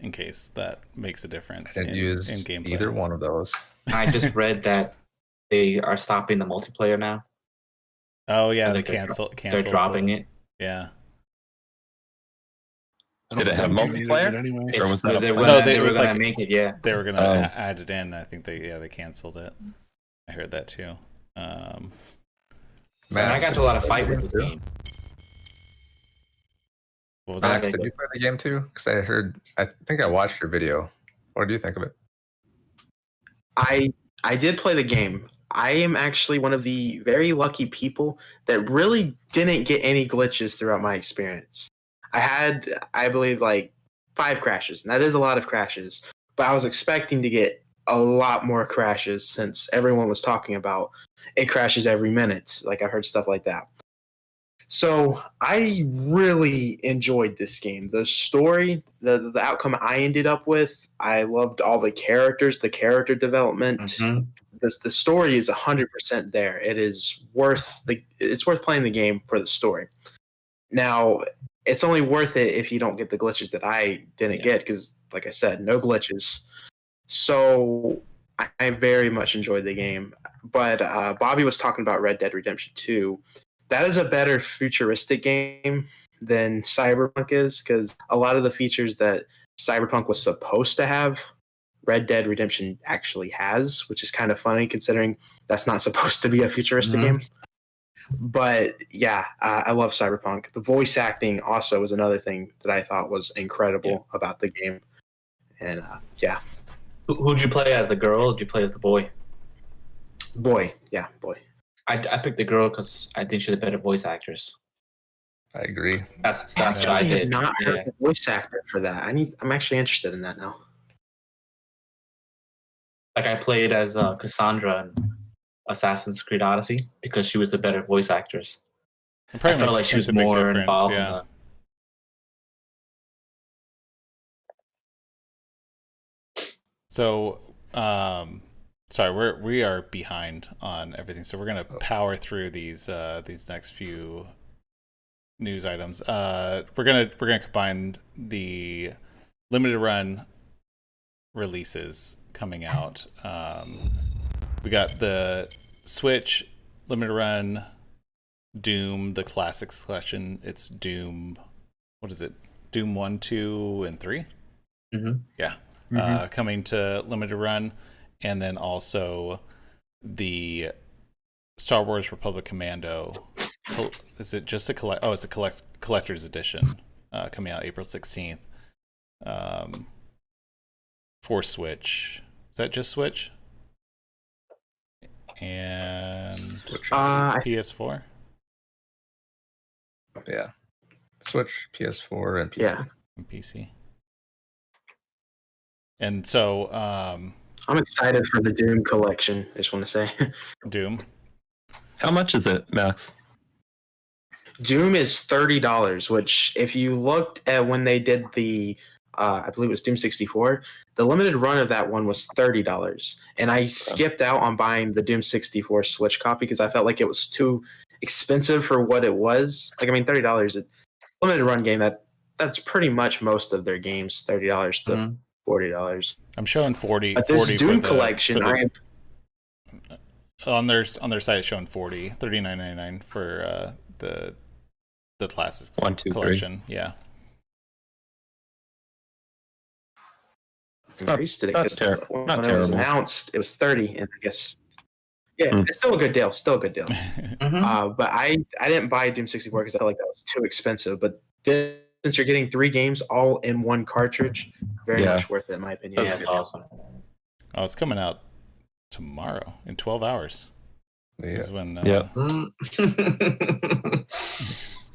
In case that makes a difference in gameplay. Either one of those. I just read that they are stopping the multiplayer now. Oh yeah, they canceled. They're dropping it. Yeah. Did it have multiplayer? Anyway. Or was that they were going to make it. Yeah, they were going to add it in. I think they canceled it. I heard that too. So I got into a lot of fight with this game. What was Max, that? did you play the game too? Because I think I watched your video. What do you think of it? I did play the game. I am actually one of the very lucky people that really didn't get any glitches throughout my experience. I had, I believe, like 5 crashes, and that is a lot of crashes, but I was expecting to get a lot more crashes since everyone was talking about it crashes every minute. Like, I've heard stuff like that. So I really enjoyed this game. The story, the outcome I ended up with, I loved all the characters, the character development. Mm-hmm. The story is 100% there. It's worth playing the game for the story. Now, it's only worth it if you don't get the glitches that I didn't get, because, like I said, no glitches. So I very much enjoyed the game. But Bobby was talking about Red Dead Redemption 2. That is a better futuristic game than Cyberpunk is, because a lot of the features that Cyberpunk was supposed to have, Red Dead Redemption actually has, which is kind of funny considering that's not supposed to be a futuristic game. But yeah, I love Cyberpunk. The voice acting also was another thing that I thought was incredible about the game. And yeah. Who'd you play as, the girl, or did you play as the boy? Boy. I picked the girl because I think she's a better voice actress. I agree. That's what I did. I have not heard the voice actor for that. I'm actually interested in that now. Like, I played as Cassandra in Assassin's Creed Odyssey because she was the better voice actress. I felt like she was more involved. Yeah. So, sorry, we are behind on everything, so we're gonna power through these next few news items. We're gonna combine the limited run releases coming out. We got the Switch limited run Doom, the Classics collection. It's Doom. What is it? Doom 1, 2, and 3. Mm-hmm. Yeah. Coming to limited run, and then also the Star Wars Republic Commando. Is it just a collect? Oh, it's a collector's edition coming out April 16th for Switch. Is that just Switch? And PS4. Yeah, Switch, PS4, and PC. Yeah, and PC. And so I'm excited for the Doom collection. I just want to say. Doom. How much is it, Max? Doom is $30, which if you looked at when they did the, I believe it was Doom 64, the limited run of that one was $30, and I skipped out on buying the Doom 64 Switch copy because I felt like it was too expensive for what it was. Like, I mean, $30, limited run game, that's pretty much most of their games, $30 to $40. I'm showing 40. But this 40 Doom for collection, on their site it's showing 40, $39.99 for the classics 1, 2, collection. 3. Yeah. It's not terrible. When it was announced, it was 30, and I guess it's still a good deal. But I didn't buy Doom 64 because I felt like that was too expensive. But since you're getting 3 games all in one cartridge, very much worth it in my opinion. That's awesome. Oh, it's coming out tomorrow in 12 hours. Yeah. Is when,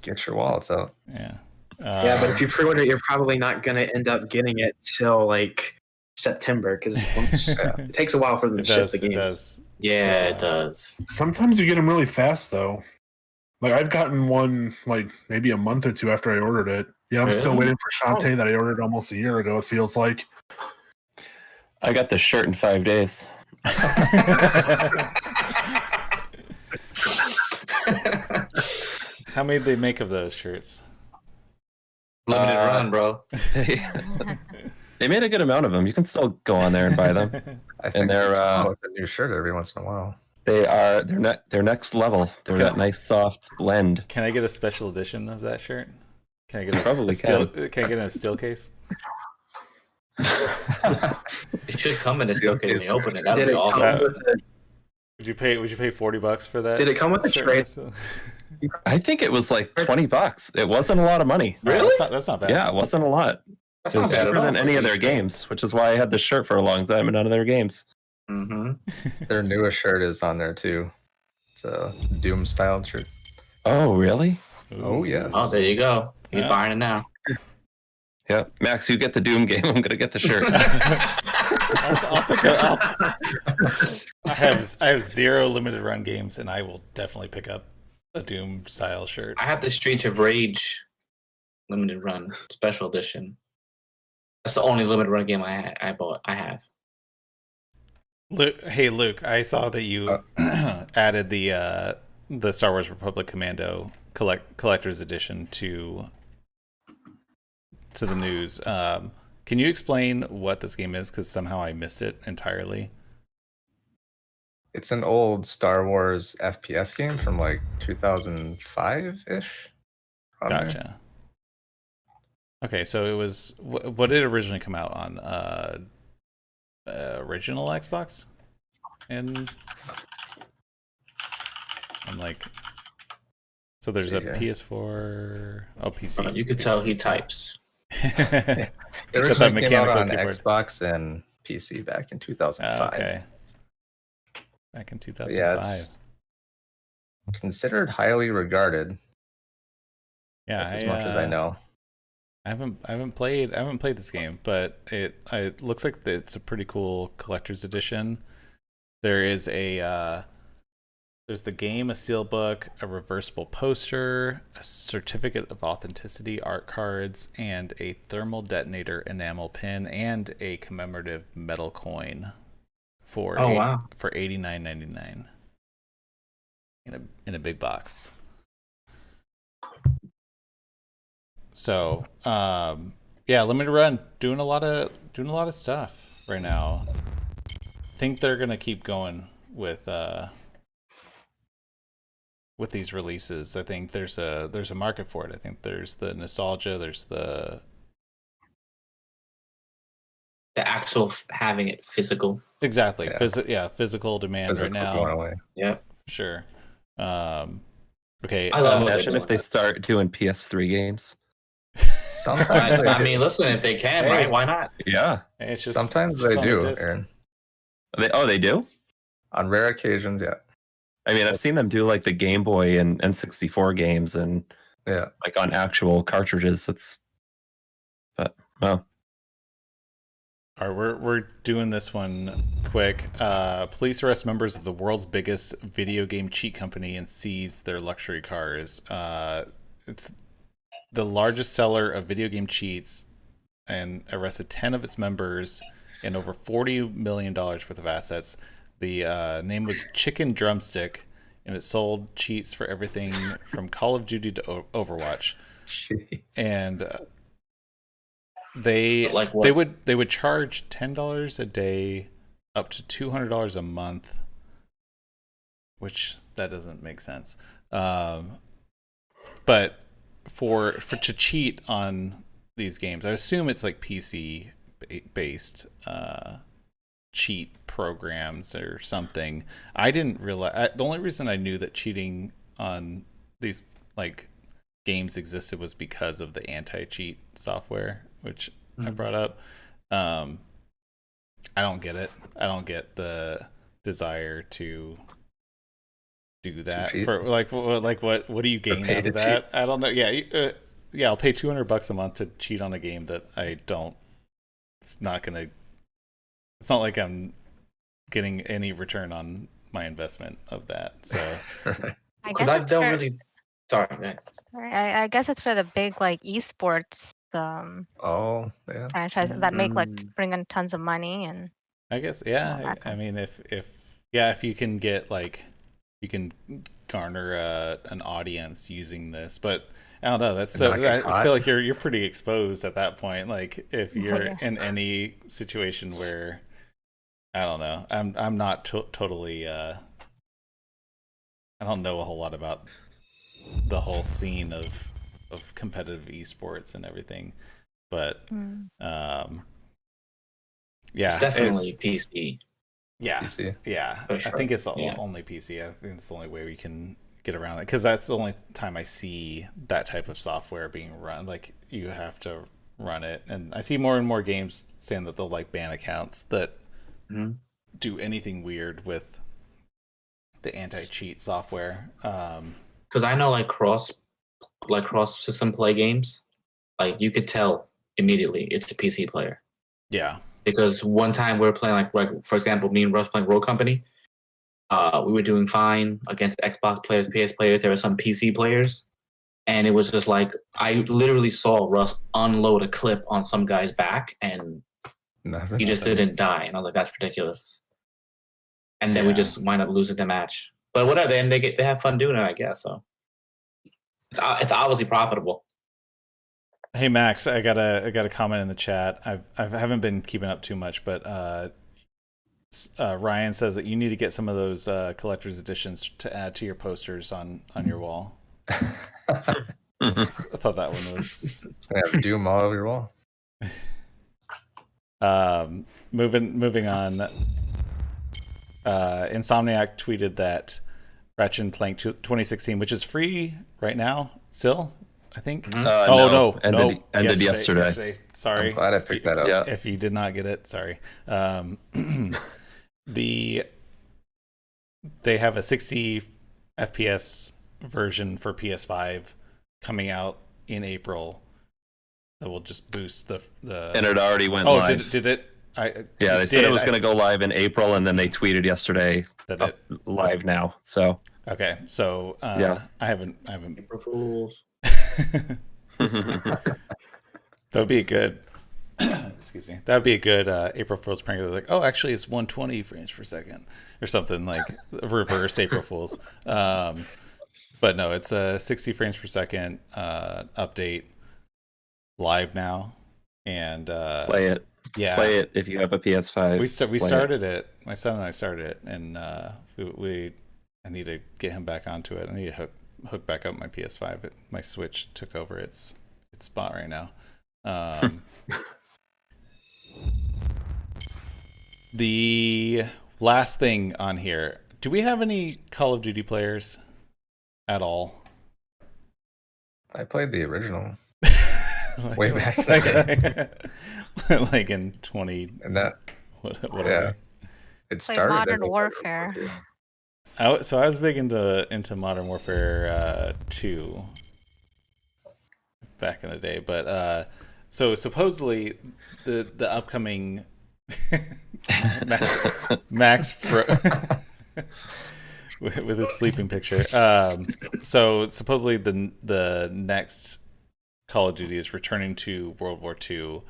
Get your wallets out. Yeah. But if you pre-order, you're probably not going to end up getting it till like September because it takes a while for them to ship the game. It does. Yeah, it does. Sometimes you get them really fast though. Like I've gotten one like maybe a month or 2 after I ordered it. Yeah, I'm still waiting for Shantae that I ordered almost a year ago. It feels like. I got this shirt in 5 days. How many did they make of those shirts? Limited run, bro. They made a good amount of them. You can still go on there and buy them. I think they're with a new shirt every once in a while. They're next level. They're that nice soft blend. Can I get a special edition of that shirt? Can I get Can I get a steel case? It should come in a steel case when you open it. That'd be awesome. Would you pay $40 for that? Did it come with a trade? I think it was like $20. It wasn't a lot of money. Really? That's not bad. Yeah, it wasn't a lot. That's it was not bad cheaper at all than any of their games, which is why I had this shirt for a long time in none of their games. Their newest shirt is on there too. It's a Doom styled shirt. Oh, really? Oh, yes. Oh, there you go. You're buying it now. Yeah, Max, you get the Doom game. I'm gonna get the shirt. I'll pick it up. I have 0 limited run games, and I will definitely pick up a Doom style shirt. I have the Streets of Rage limited run special edition. That's the only limited run game I bought. I have. Luke, I saw that you added the Star Wars Republic Commando collector's edition to the news. Can you explain what this game is? Because somehow I missed it entirely. It's an old Star Wars FPS game from like 2005-ish. Gotcha. Okay, so it was what did it originally come out on? Original Xbox, and like, so there's a PS4, PC. You could tell he types. It originally came out on Xbox and PC back in 2005. Okay. Back in 2005. Yeah, it's considered highly regarded. Yeah, that's as much as I know. I haven't played this game, but it looks like it's a pretty cool collector's edition. There is there's the game, a steelbook, a reversible poster, a certificate of authenticity, art cards, and a thermal detonator enamel pin, and a commemorative metal coin for for $89.99 in a big box. So, limited run, doing a lot of stuff right now. I think they're gonna keep going with these releases. I think there's a market for it. I think there's the nostalgia. There's the actual having it physical. Exactly. Yeah. Physical demand right now. Going away. Yep. Sure. Okay. I love imagine if they start doing PS3 games. Sometimes I mean, listen, if they can, right? Why not? Yeah. It's just sometimes they do, Aaron. They do? On rare occasions, yeah. I mean, I've seen them do like the Game Boy and N64 games, and like on actual cartridges. But well, All right, we're doing this one quick. Police arrest members of the world's biggest video game cheat company and seize their luxury cars. It's the largest seller of video game cheats and arrested 10 of its members and over $40 million worth of assets. The name was Chicken Drumstick, and it sold cheats for everything from Call of Duty to Overwatch. Jeez. And they would charge $10 a day up to $200 a month, which that doesn't make sense. But for to cheat on these games, I assume it's like PC based cheat programs or something. I didn't realize. The only reason I knew that cheating on these like games existed was because of the anti-cheat software, which I brought up. I don't get it. I don't get the desire to do that for like what do you gain out of that? I don't know. Yeah, I'll pay $200 a month to cheat on a game that I don't. It's not like I'm getting any return on my investment of that. So because I don't really. Sorry, man. I guess it's for the big like esports franchise that make like bring in tons of money, and I guess I mean if you can get like you can garner an audience using this, but I don't know. That's I feel like you're pretty exposed at that point. Like if you're in any situation where I don't know, I'm not totally. I don't know a whole lot about the whole scene of competitive esports and everything, but it's definitely PC. Yeah, PC. Yeah. Sure. I think it's only PC. I think it's the only way we can get around it because that's the only time I see that type of software being run. Like you have to run it, and I see more and more games saying that they'll like ban accounts that do anything weird with the anti-cheat software. Because I know like cross system play games, like you could tell immediately it's a PC player. Yeah. Because one time we were playing like for example, me and Russ playing Road Company. We were doing fine against Xbox players, PS players. There were some PC players, and it was just like I literally saw Russ unload a clip on some guy's back, and he just didn't die. And I was like, that's ridiculous. And then we just wind up losing the match. But whatever, and they have fun doing it, I guess. So it's obviously profitable. Hey Max, I got a comment in the chat. I haven't been keeping up too much, but Ryan says that you need to get some of those collector's editions to add to your posters on your wall. I thought that one was Doom all over your wall. Moving on. Insomniac tweeted that Ratchet Clank 2016, which is free right now, still, I think. No, ended yesterday. Sorry, I'm glad I picked that up. If you did not get it, sorry. They have a 60 FPS version for PS5 coming out in April that will just boost the and it already went live. Oh, did it? They said it was going to go live in April, and then they tweeted yesterday that live now. So okay, so I haven't. April Fools. That would be a good. Excuse me. That would be a good April Fool's prank. They're like, oh, actually, it's 120 frames per second or something like reverse April Fools. But no, it's a 60 frames per second update live now, and play it. Yeah, play it if you have a PS5. We started it. My son and I started it, and I need to get him back onto it. I need to hook back up my PS5. My Switch took over its spot right now. The last thing on here. Do we have any Call of Duty players at all? I played the original. Way back. Like in 20 and that whatever. Yeah. It started Modern Warfare. So I was big into Modern Warfare 2 back in the day, but so supposedly the upcoming Max with his sleeping picture. So supposedly the next Call of Duty is returning to World War II,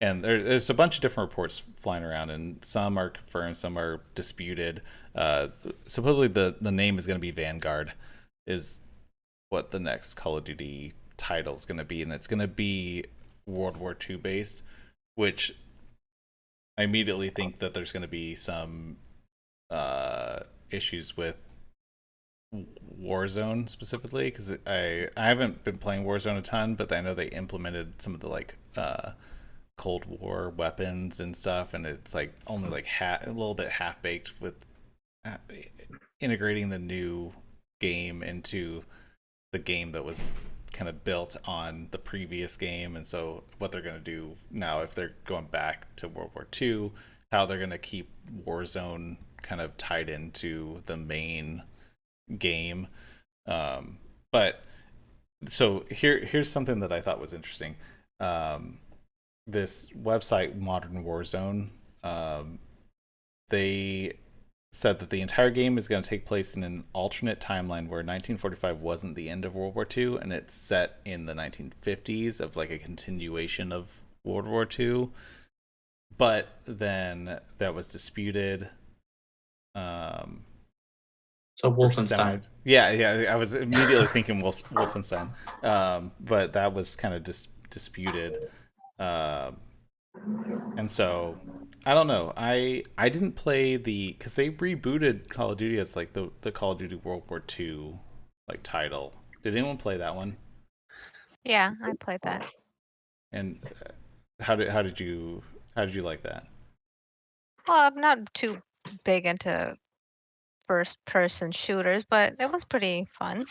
and there's a bunch of different reports flying around, and some are confirmed, some are disputed. Supposedly the name is going to be Vanguard, is what the next Call of Duty title is going to be, and it's going to be World War II based, which I immediately think that there's going to be some issues with Warzone specifically, because I haven't been playing Warzone a ton, but I know they implemented some of the like Cold War weapons and stuff, and it's like only like a little bit half baked with integrating the new game into the game that was kind of built on the previous game. And so what they're going to do now, if they're going back to World War II, how they're going to keep Warzone kind of tied into the main game. But so here's something that I thought was interesting. This website, Modern Warzone, they said that the entire game is going to take place in an alternate timeline where 1945 wasn't the end of World War II, and it's set in the 1950s of like a continuation of World War II. But then that was disputed. So Wolfenstein. Yeah, I was immediately thinking Wolfenstein, but that was kind of disputed. And so I don't know. I didn't play because they rebooted Call of Duty as like the Call of Duty World War II like title. Did anyone play that one? Yeah, I played that. And how did you like that? Well, I'm not too big into first person shooters, but it was pretty fun.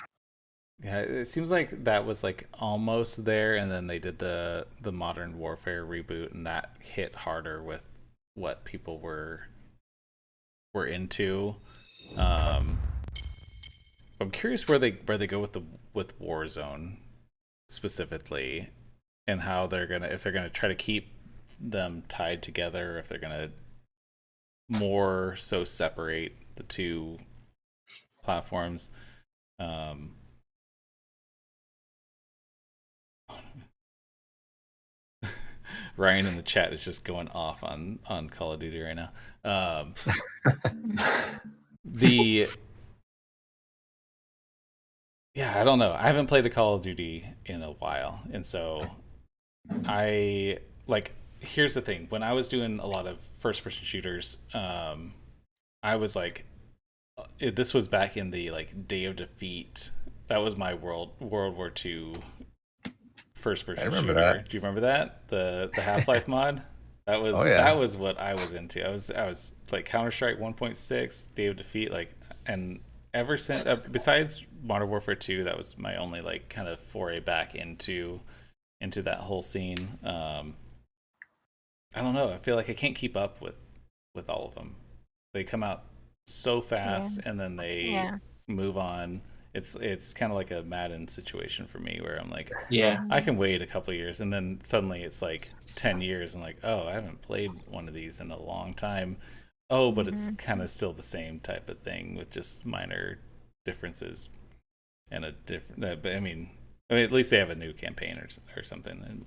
Yeah, it seems like that was like almost there, and then they did the Modern Warfare reboot, and that hit harder with what people were into. I'm curious where they go with Warzone specifically, and how if they're gonna try to keep them tied together, or if they're gonna more so separate the two platforms. Ryan in the chat is just going off on Call of Duty right now. I don't know. I haven't played a Call of Duty in a while, and so here's the thing. When I was doing a lot of first person shooters, I was like, this was back in the like Day of Defeat. That was my World War II first person shooter. That. Do you remember that? The Half-Life mod? That was that was what I was into. I was like Counter-Strike 1.6, Day of Defeat, and ever since besides Modern Warfare 2, that was my only like kind of foray back into that whole scene. I don't know. I feel like I can't keep up with all of them. They come out so fast, and then they move on. It's kind of like a Madden situation for me, where I'm like, I can wait a couple years, and then suddenly it's like 10 years, and like, I haven't played one of these in a long time. But it's kind of still the same type of thing with just minor differences and a different. But I mean, at least they have a new campaign or something.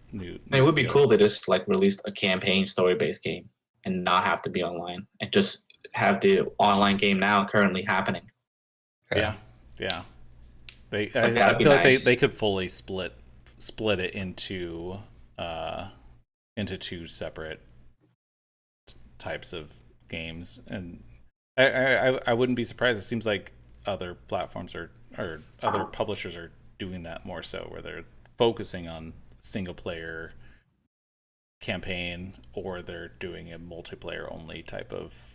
It would be cool to just like release a campaign story-based game and not have to be online, and just have the online game now currently happening. Yeah. I feel nice. like they could fully split it into two separate types of games, and I wouldn't be surprised. It seems like other platforms or other publishers are doing that more so, where they're focusing on single player campaign, or they're doing a multiplayer only type of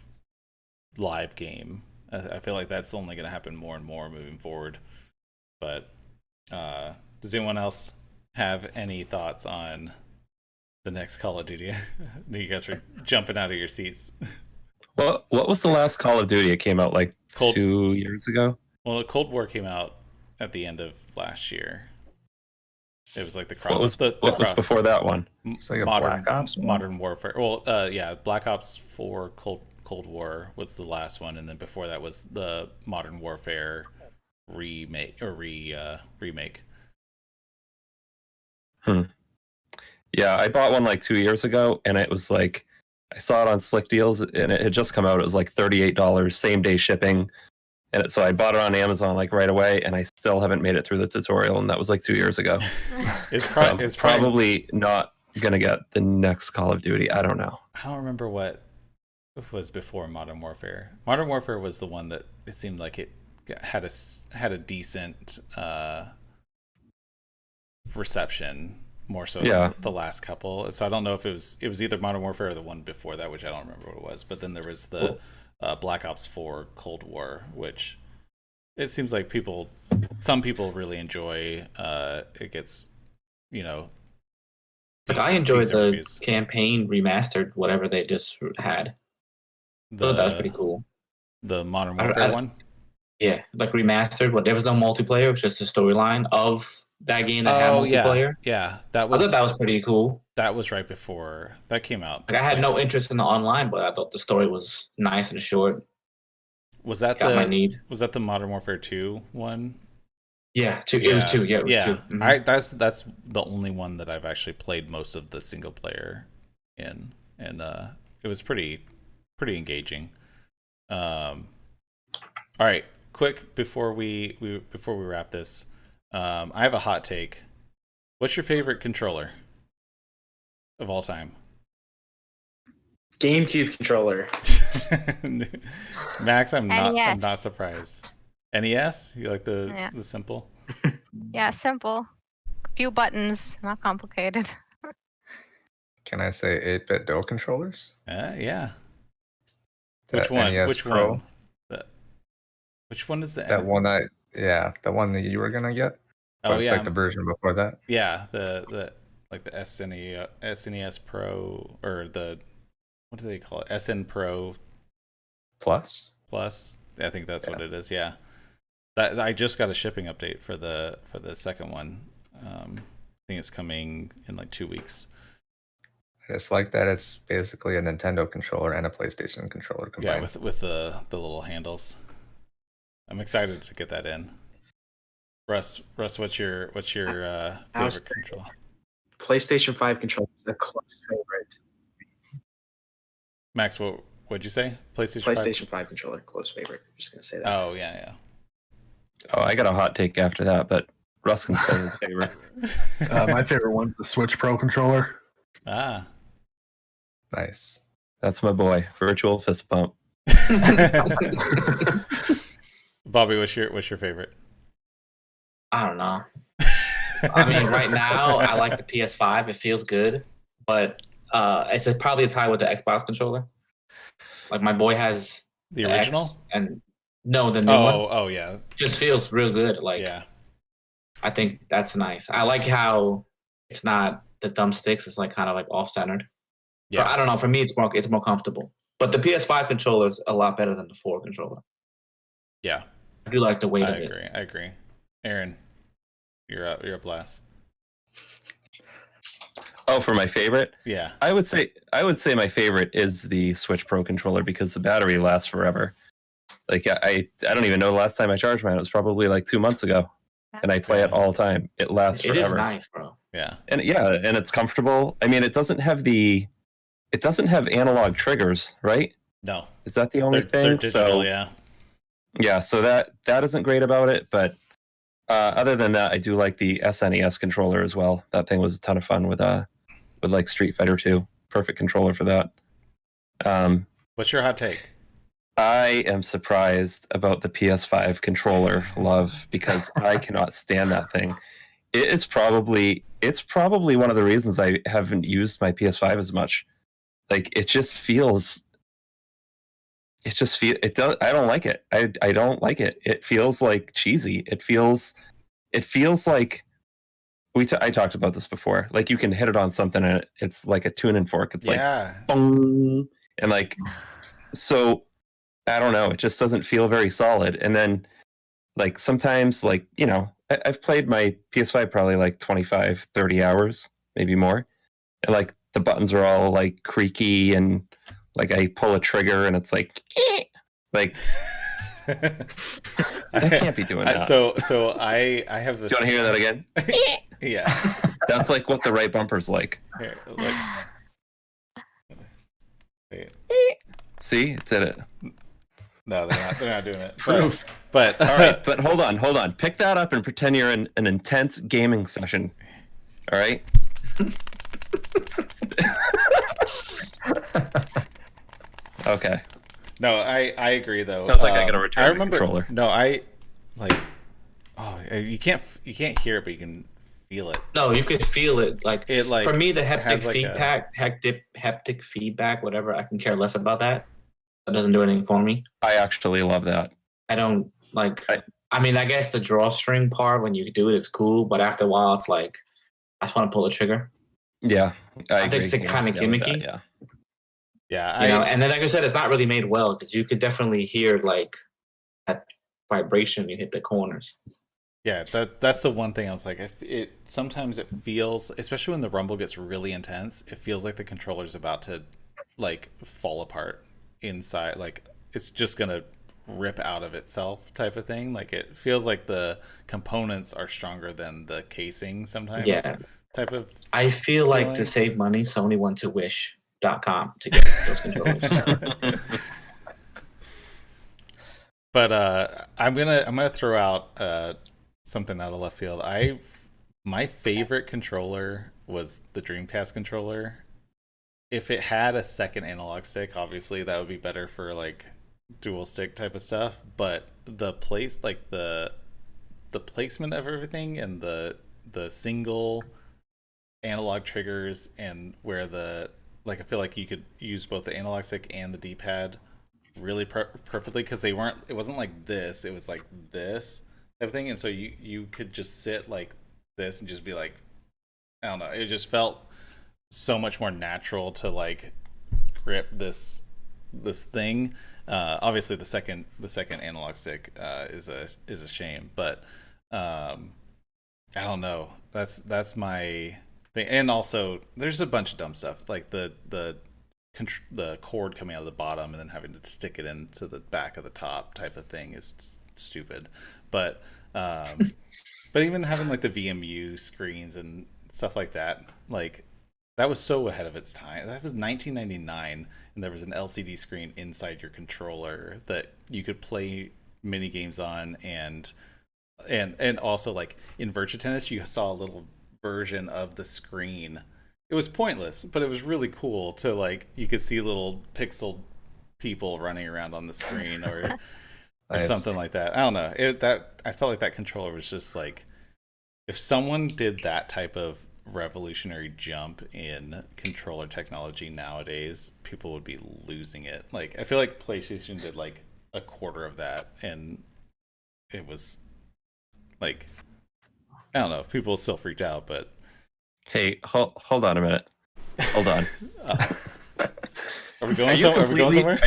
live game. I feel like that's only going to happen more and more moving forward. But does anyone else have any thoughts on the next Call of Duty? You guys were jumping out of your seats. Well, what was the last Call of Duty? It came out like 2 years ago. Well, the Cold War came out at the end of last year. It was like the What was the what was before that one? It's like a Black Ops one? Modern Warfare. Well, yeah, Black Ops 4 Cold War was the last one, and then before that was the Modern Warfare remake. Yeah, I bought one like 2 years ago, and it was like I saw it on Slick Deals, and it had just come out. It was like $38, same day shipping, and so I bought it on Amazon like right away, and I still haven't made it through the tutorial, and that was like 2 years ago. It's probably not gonna get the next Call of Duty. I don't know. I don't remember what was before Modern Warfare. Modern Warfare was the one that it seemed like it had a decent reception, more so than the last couple. So I don't know if it was either Modern Warfare or the one before that, which I don't remember what it was. But then there was the Black Ops 4 Cold War, which it seems like some people really enjoy. It gets, like I enjoyed the reviews. Campaign remastered, whatever they just had. That was pretty cool. The Modern Warfare one? Yeah, like remastered. There was no multiplayer. It was just the storyline of that game that had multiplayer. Yeah, I thought that was pretty cool. That was right before that came out. Like I had no interest in the online, but I thought the story was nice and short. Was that the Modern Warfare 2 one? Yeah, 2. It was 2. Yeah, it was 2. Mm-hmm. That's the only one that I've actually played most of the single player in, and it was pretty engaging. All right, quick before we wrap this, I have a hot take. What's your favorite controller of all time? GameCube controller. Max, I'm not surprised. NES? You like the simple? Yeah, simple. Few buttons, not complicated. Can I say 8-bit DOE controllers? Yeah. Which one? NES Which Pro? one? Which one is that one? The one that you were gonna get. But it's like the version before that. Yeah, the like the SNES Pro, or the, what do they call it? SN Pro Plus. I think that's what it is. Yeah. That I just got a shipping update for the second one. I think it's coming in like 2 weeks. It's like that. It's basically a Nintendo controller and a PlayStation controller combined. Yeah, with the little handles. I'm excited to get that in. Russ, what's your favorite controller? PlayStation 5 controller is a close favorite. Max, what'd you say? PlayStation 5 controller, close favorite. I'm just gonna say that. Oh yeah. Oh, I got a hot take after that, but Russ can say his favorite. My favorite one's the Switch Pro controller. Ah, nice. That's my boy. Virtual fist bump. Bobby, what's your favorite? I don't know. I mean, right now I like the PS5. It feels good, but it's probably a tie with the Xbox controller. Like my boy has the original, and no, the new one. Oh yeah, just feels real good. Like, yeah, I think that's nice. I like how it's not the thumbsticks. It's like kind of like off-centered. Yeah, I don't know. For me, it's more comfortable. But the PS5 controller is a lot better than the 4 controller. Yeah, I do like the weight of it. I agree. Aaron, you're up last. Oh, for my favorite? Yeah. I would say my favorite is the Switch Pro controller because the battery lasts forever. Like I don't even know the last time I charged mine. It was probably like 2 months ago. And I play it all the time. It lasts forever. It is nice, bro. Yeah. And it's comfortable. I mean, it doesn't have analog triggers, right? No. Is that the only thing? They're digital, yeah. Yeah, so that isn't great about it, but other than that, I do like the SNES controller as well. That thing was a ton of fun with like Street Fighter 2. Perfect controller for that. What's your hot take? I am surprised about the PS5 controller love because I cannot stand that thing. It's probably one of the reasons I haven't used my PS5 as much. Like it does. I don't like it. I don't like it. It feels like cheesy. It feels like I talked about this before. Like you can hit it on something and it's like a tuning fork. It's like boom, and like so. I don't know. It just doesn't feel very solid. And then like sometimes, like, you know, I've played my PS5 probably like 25, 30 hours, maybe more. And like the buttons are all like creaky, and like I pull a trigger and it's like, like I can't be doing that. So I have this. Do you want to hear that again? Yeah. That's like what the right bumper's like. Here, wait. See, it did it. No, they're not doing it. Proof. But All right, but hold on. Pick that up and pretend you're in an intense gaming session. All right. Okay. No, I agree though. Sounds like I gotta return I remember. the controller. No, I like. Oh, you can't hear it, but you can feel it. No, you could feel it. Like for me, the haptic feedback, whatever. I can care less about that. That doesn't do anything for me. I actually love that. I don't like. I mean, I guess the drawstring part when you do it is cool, but after a while, it's like I just want to pull the trigger. Yeah, I think it's kind of gimmicky. Yeah. Yeah, you know, and then like I said, it's not really made well because you could definitely hear like that vibration when you hit the corners. Yeah, that's the one thing I was like, sometimes it feels, especially when the rumble gets really intense, it feels like the controller's about to like fall apart inside, like it's just gonna rip out of itself type of thing. Like it feels like the components are stronger than the casing sometimes. Yeah. Type of. I feel like to save money, Sony went to Wish.com to get those controllers. But I'm gonna throw out something out of left field. My favorite controller was the Dreamcast controller. If it had a second analog stick, obviously that would be better for like dual stick type of stuff. But the placement of everything and the single analog triggers, and where I feel like you could use both the analog stick and the D-pad really perfectly, because it wasn't like this, it was like this type of thing, and so you could just sit like this and just be like, I don't know, it just felt so much more natural to like grip this thing. Obviously the second analog stick is a shame, but I don't know, that's my thing. And also there's a bunch of dumb stuff like the cord coming out of the bottom and then having to stick it into the back of the top type of thing is stupid. But even having like the VMU screens and stuff like that, like that was so ahead of its time. That was 1999, and there was an LCD screen inside your controller that you could play mini games on, and also like in Virtua Tennis, you saw a little version of the screen. It was pointless, but it was really cool to like, you could see little pixel people running around on the screen or Nice. something like that. I don't know. I felt like that controller was just like, if someone did that type of revolutionary jump in controller technology nowadays, people would be losing it. Like I feel like PlayStation did like a quarter of that, and it was like, I don't know, people still freaked out, but Hey, hold on a minute. Hold on. Are we going somewhere?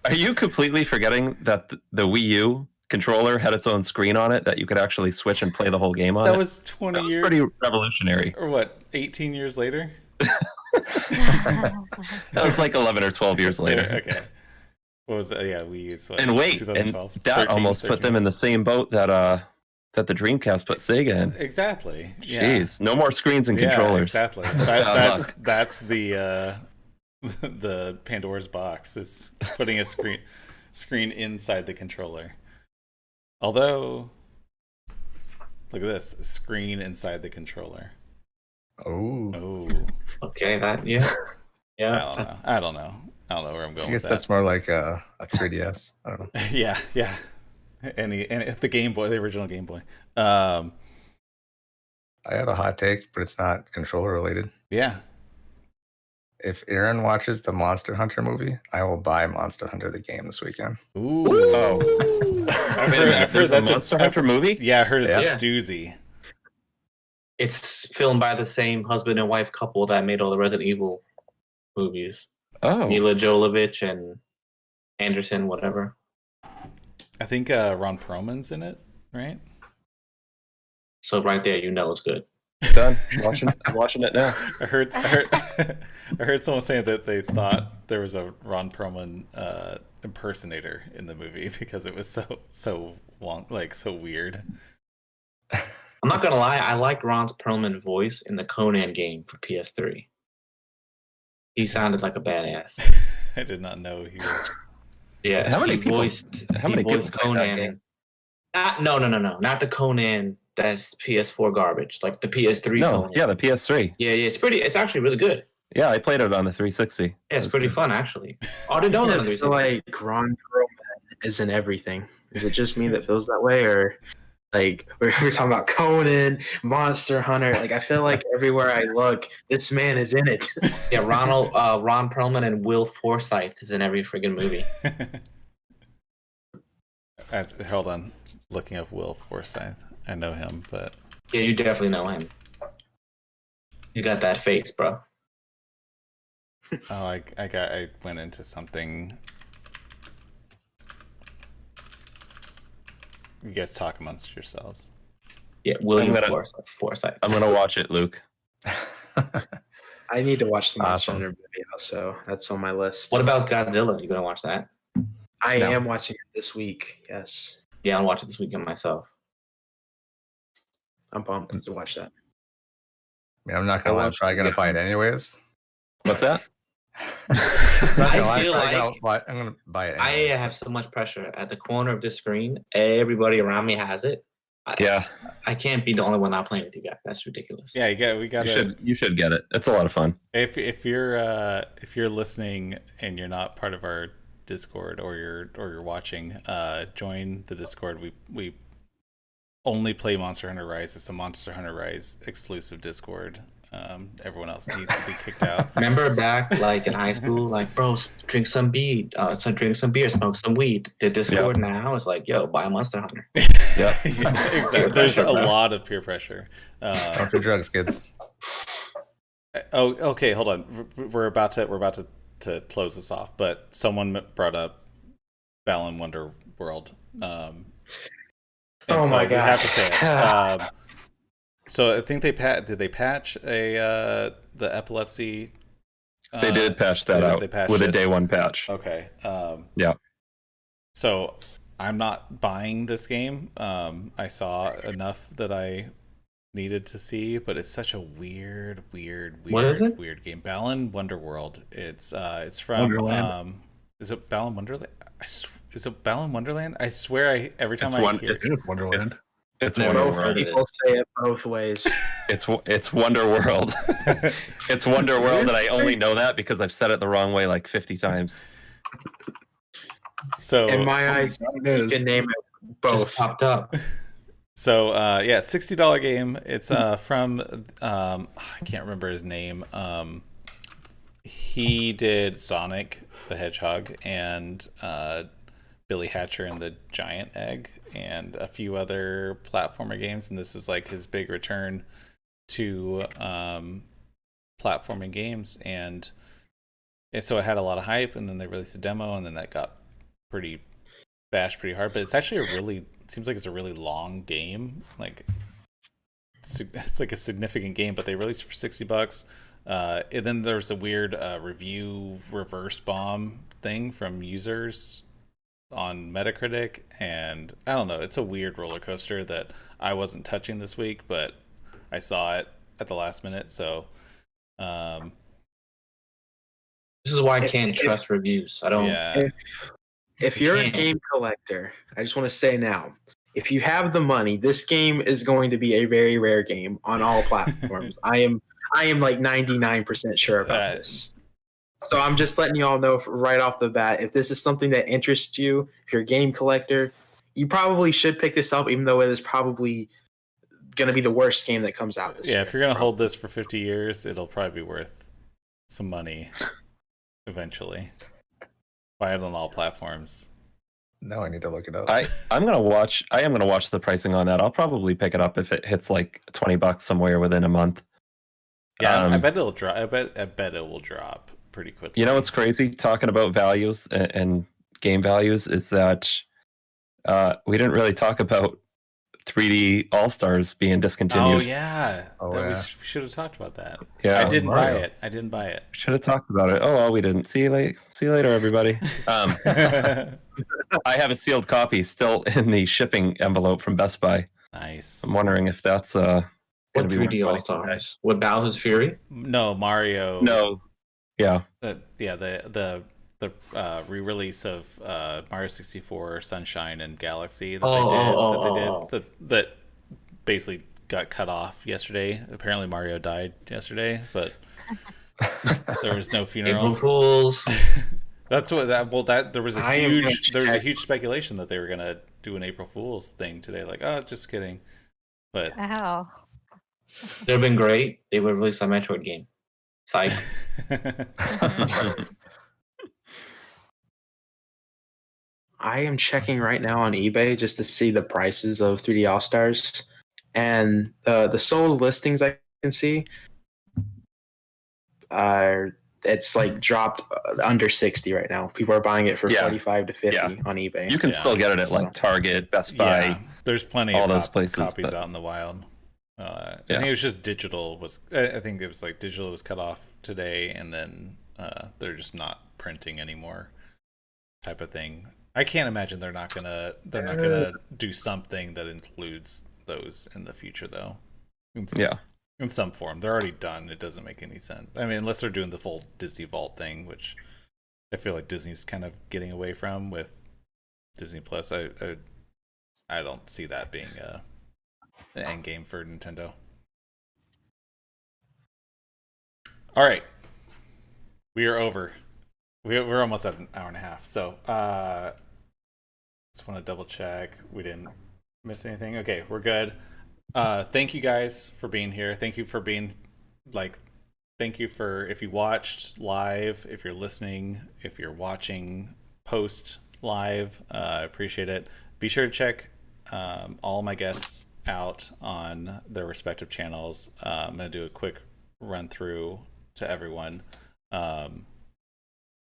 Are you completely forgetting that the Wii U controller had its own screen on it that you could actually switch and play the whole game on? That was 20 years. Pretty revolutionary. Or what? 18 years later? That was like 11 or 12 years later. Okay. What was that? Yeah, we used and wait, and that almost put them in the same boat that the Dreamcast put Sega in. Exactly. Yeah. Jeez, no more screens and controllers. Exactly. That's the Pandora's box, is putting a screen inside the controller. Although, look at this, screen inside the controller. Oh. Okay, that I don't know where I'm going. I guess that's more like a 3DS. I don't know. Yeah. And the Game Boy, the original Game Boy. I have a hot take, but it's not controller related. Yeah. If Aaron watches the Monster Hunter movie, I will buy Monster Hunter the game this weekend. Ooh. Oh. I've heard that's a Monster Hunter movie? Yeah, I heard it's a doozy. It's filmed by the same husband and wife couple that made all the Resident Evil movies. Oh. Mila Jovovich and Anderson, whatever. I think Ron Perlman's in it. right? So right there, you know it's good. Done. I'm watching it now. I heard I heard someone saying that they thought there was a Ron Perlman impersonator in the movie because it was so weird. I'm not gonna lie, I liked Ron Perlman's voice in the Conan game for PS3. He sounded like a badass. I did not know he was. Yeah, How many he people? voiced How many people played that Conan? game? No, not the Conan that's PS4 garbage, like the PS3 No, Conan. yeah, the PS3. Yeah, it's actually really good. Yeah, I played it on the 360. Yeah, it's pretty fun actually. Oh, I didn't know that. I feel like Ron Perlman isn't everything. Is it just me that feels that way, or like we're talking about Conan, Monster Hunter? Like I feel like everywhere I look, this man is in it. Yeah, Ron Perlman and Will Forsythe is in every friggin' movie. Hold on, looking up Will Forsythe. I know him, but Yeah, you definitely know him. You got that face, bro. oh, I went into something. You guys talk amongst yourselves. Yeah, William I'm gonna- Forsythe. I'm gonna watch it, Luke. I need to watch the Monster Awesome. Hunter movie also. That's on my list. What about Godzilla? You gonna watch that? I No. am watching it this week. Yes, Yeah, I'll watch it this weekend myself. I'm pumped to watch that. I mean, I'm not gonna lie, I'm probably gonna buy it anyways. What's that? I feel like I'm gonna buy it. I Anyways. have so much pressure at the corner of the screen. Everybody around me has it. Yeah, I can't be the only one not playing with you guys. That's ridiculous. Yeah, we got you should get it. It's a lot of fun. If you're listening and you're not part of our Discord or you're watching, join the Discord. We only play Monster Hunter Rise. It's a Monster Hunter Rise exclusive Discord. Everyone else needs to be kicked out. Remember back like in high school, like bro, drink some beer, smoke some weed. The Discord now is like, yo, buy a Monster Hunter. Yeah, Exactly. There's a lot of peer pressure. Don't do drugs, kids. Oh, okay. Hold on. We're about to close this off, but someone brought up Balan Wonder World. And Oh so my you God. have to say it. So I think did they patch the epilepsy? they did patch that out they patched with a it. day one patch. Okay. Yeah. So I'm not buying this game. I saw enough that I needed to see, but it's such a weird What is it? weird game. Balan Wonderworld. It's from Wonderland. Is it Balan Wonderland? Is it Balan Wonderland? I swear every time I hear It is Wonderland. It's Never Wonder heard Both of World. it. people say it both ways. It's Wonder World. It's Wonder World, and I only know that because I've said it the wrong way like 50 times. So In my eyes, It you is. can name it Just both. popped up. So yeah, $60 game. It's from I can't remember his name. He did Sonic the Hedgehog and Billy Hatcher and the Giant Egg and a few other platformer games, and this was like his big return to platforming games, and so it had a lot of hype, and then they released a demo, and then that got bashed pretty hard. But it's actually it seems like it's a really long game. Like it's like a significant game, but they released it for $60. And then there's a weird review reverse bomb thing from users on Metacritic, and I don't know, it's a weird roller coaster that I wasn't touching this week, but I saw it at the last minute. So This is why I can't trust reviews. I don't. yeah, If You you're a can't. game collector, I just want to say now, if you have the money, this game is going to be a very rare game on all platforms. I am like 99% sure about this. So I'm just letting you all know right off the bat, if this is something that interests you, if you're a game collector, you probably should pick this up, even though it is probably going to be the worst game that comes out this year. if you're gonna hold this for 50 years, it'll probably be worth some money eventually. Buy it on all platforms. No, I need to look it up. I am gonna watch the pricing on that. I'll probably pick it up if it hits like $20 somewhere within a month. Yeah, I bet it'll drop. I bet it will drop pretty quickly. You know what's crazy? Talking about values and game values is that we didn't really talk about 3D All Stars being discontinued. Oh yeah, we should have talked about that. Yeah, I didn't buy it. Should have talked about it. Oh well, we didn't. See you later, everybody. I have a sealed copy still in the shipping envelope from Best Buy. Nice. I'm wondering if that's what 3D All Stars? What, Bowser's Fury? No, Mario. No. Yeah. The re-release of Mario 64, Sunshine, and Galaxy that basically got cut off yesterday. Apparently, Mario died yesterday, but there was no funeral. April Fools. That's what that. Well, there was a huge speculation that they were gonna do an April Fool's thing today. Like, oh, just kidding. But they've been great. They would release a Metroid game. Psych. I am checking right now on eBay just to see the prices of 3D All Stars, and the sold listings I can see are it's like dropped under 60 right now. People are buying it for 45 to 50 on eBay. You can still get it at like Target, Best Buy. Yeah, there's plenty all of those places, copies out in the wild. I think it was just digital I think it was like digital was cut off today, and then they're just not printing anymore, type of thing. I can't imagine they're not gonna do something that includes those in the future though. In some form. They're already done. It doesn't make any sense. I mean, unless they're doing the full Disney Vault thing, which I feel like Disney's kind of getting away from with Disney Plus. I don't see that being the end game for Nintendo. All right, we are over. We're almost at an hour and a half. So just want to double check we didn't miss anything. Okay, we're good. Thank you guys for being here. Thank you for being thank you for if you watched live, if you're listening, if you're watching post live. I appreciate it. Be sure to check all my guests out on their respective channels. I'm gonna do a quick run through to everyone.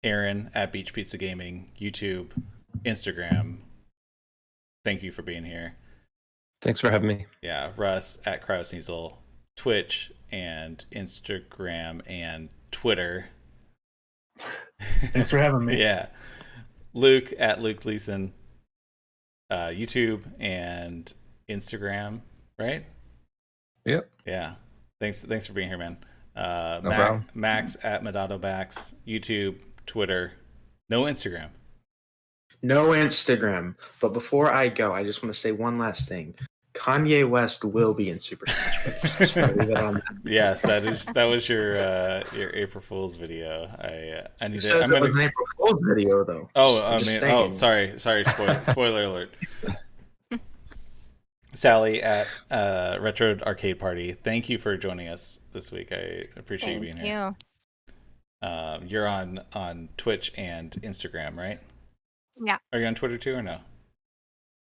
Aaron at Beach Pizza Gaming, YouTube, Instagram. Thank you for being here. Thanks for having me. Yeah, Russ at Cryosneasel, Twitch and Instagram and Twitter. Thanks for having me. Yeah. Luke at Luke Gleason, YouTube and Instagram, right? Yep. Yeah. Thanks for being here, man. No problem. Max at MadotoBax, YouTube, Twitter, no Instagram. No Instagram. But before I go, I just want to say one last thing. Kanye West will be in Super Smash Bros. Yes, that was your April Fool's video. I need to. It was an April Fool's video though. Oh, sorry. Spoiler alert. Sally at Retro Arcade Party. Thank you for joining us this week. I appreciate you being here. Thank you. You're on Twitch and Instagram, right? Yeah. Are you on Twitter too or no?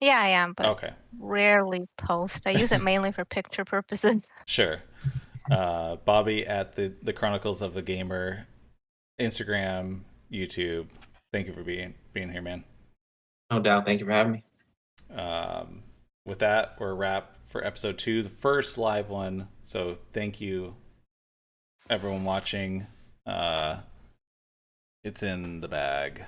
Yeah, I am, but okay. Rarely post. I use it mainly for picture purposes. Sure. Bobby at the Chronicles of the Gamer, Instagram, YouTube. Thank you for being here, man. No doubt. Thank you for having me. With that, we're a wrap for episode 2, the first live one. So thank you, everyone watching. It's in the bag.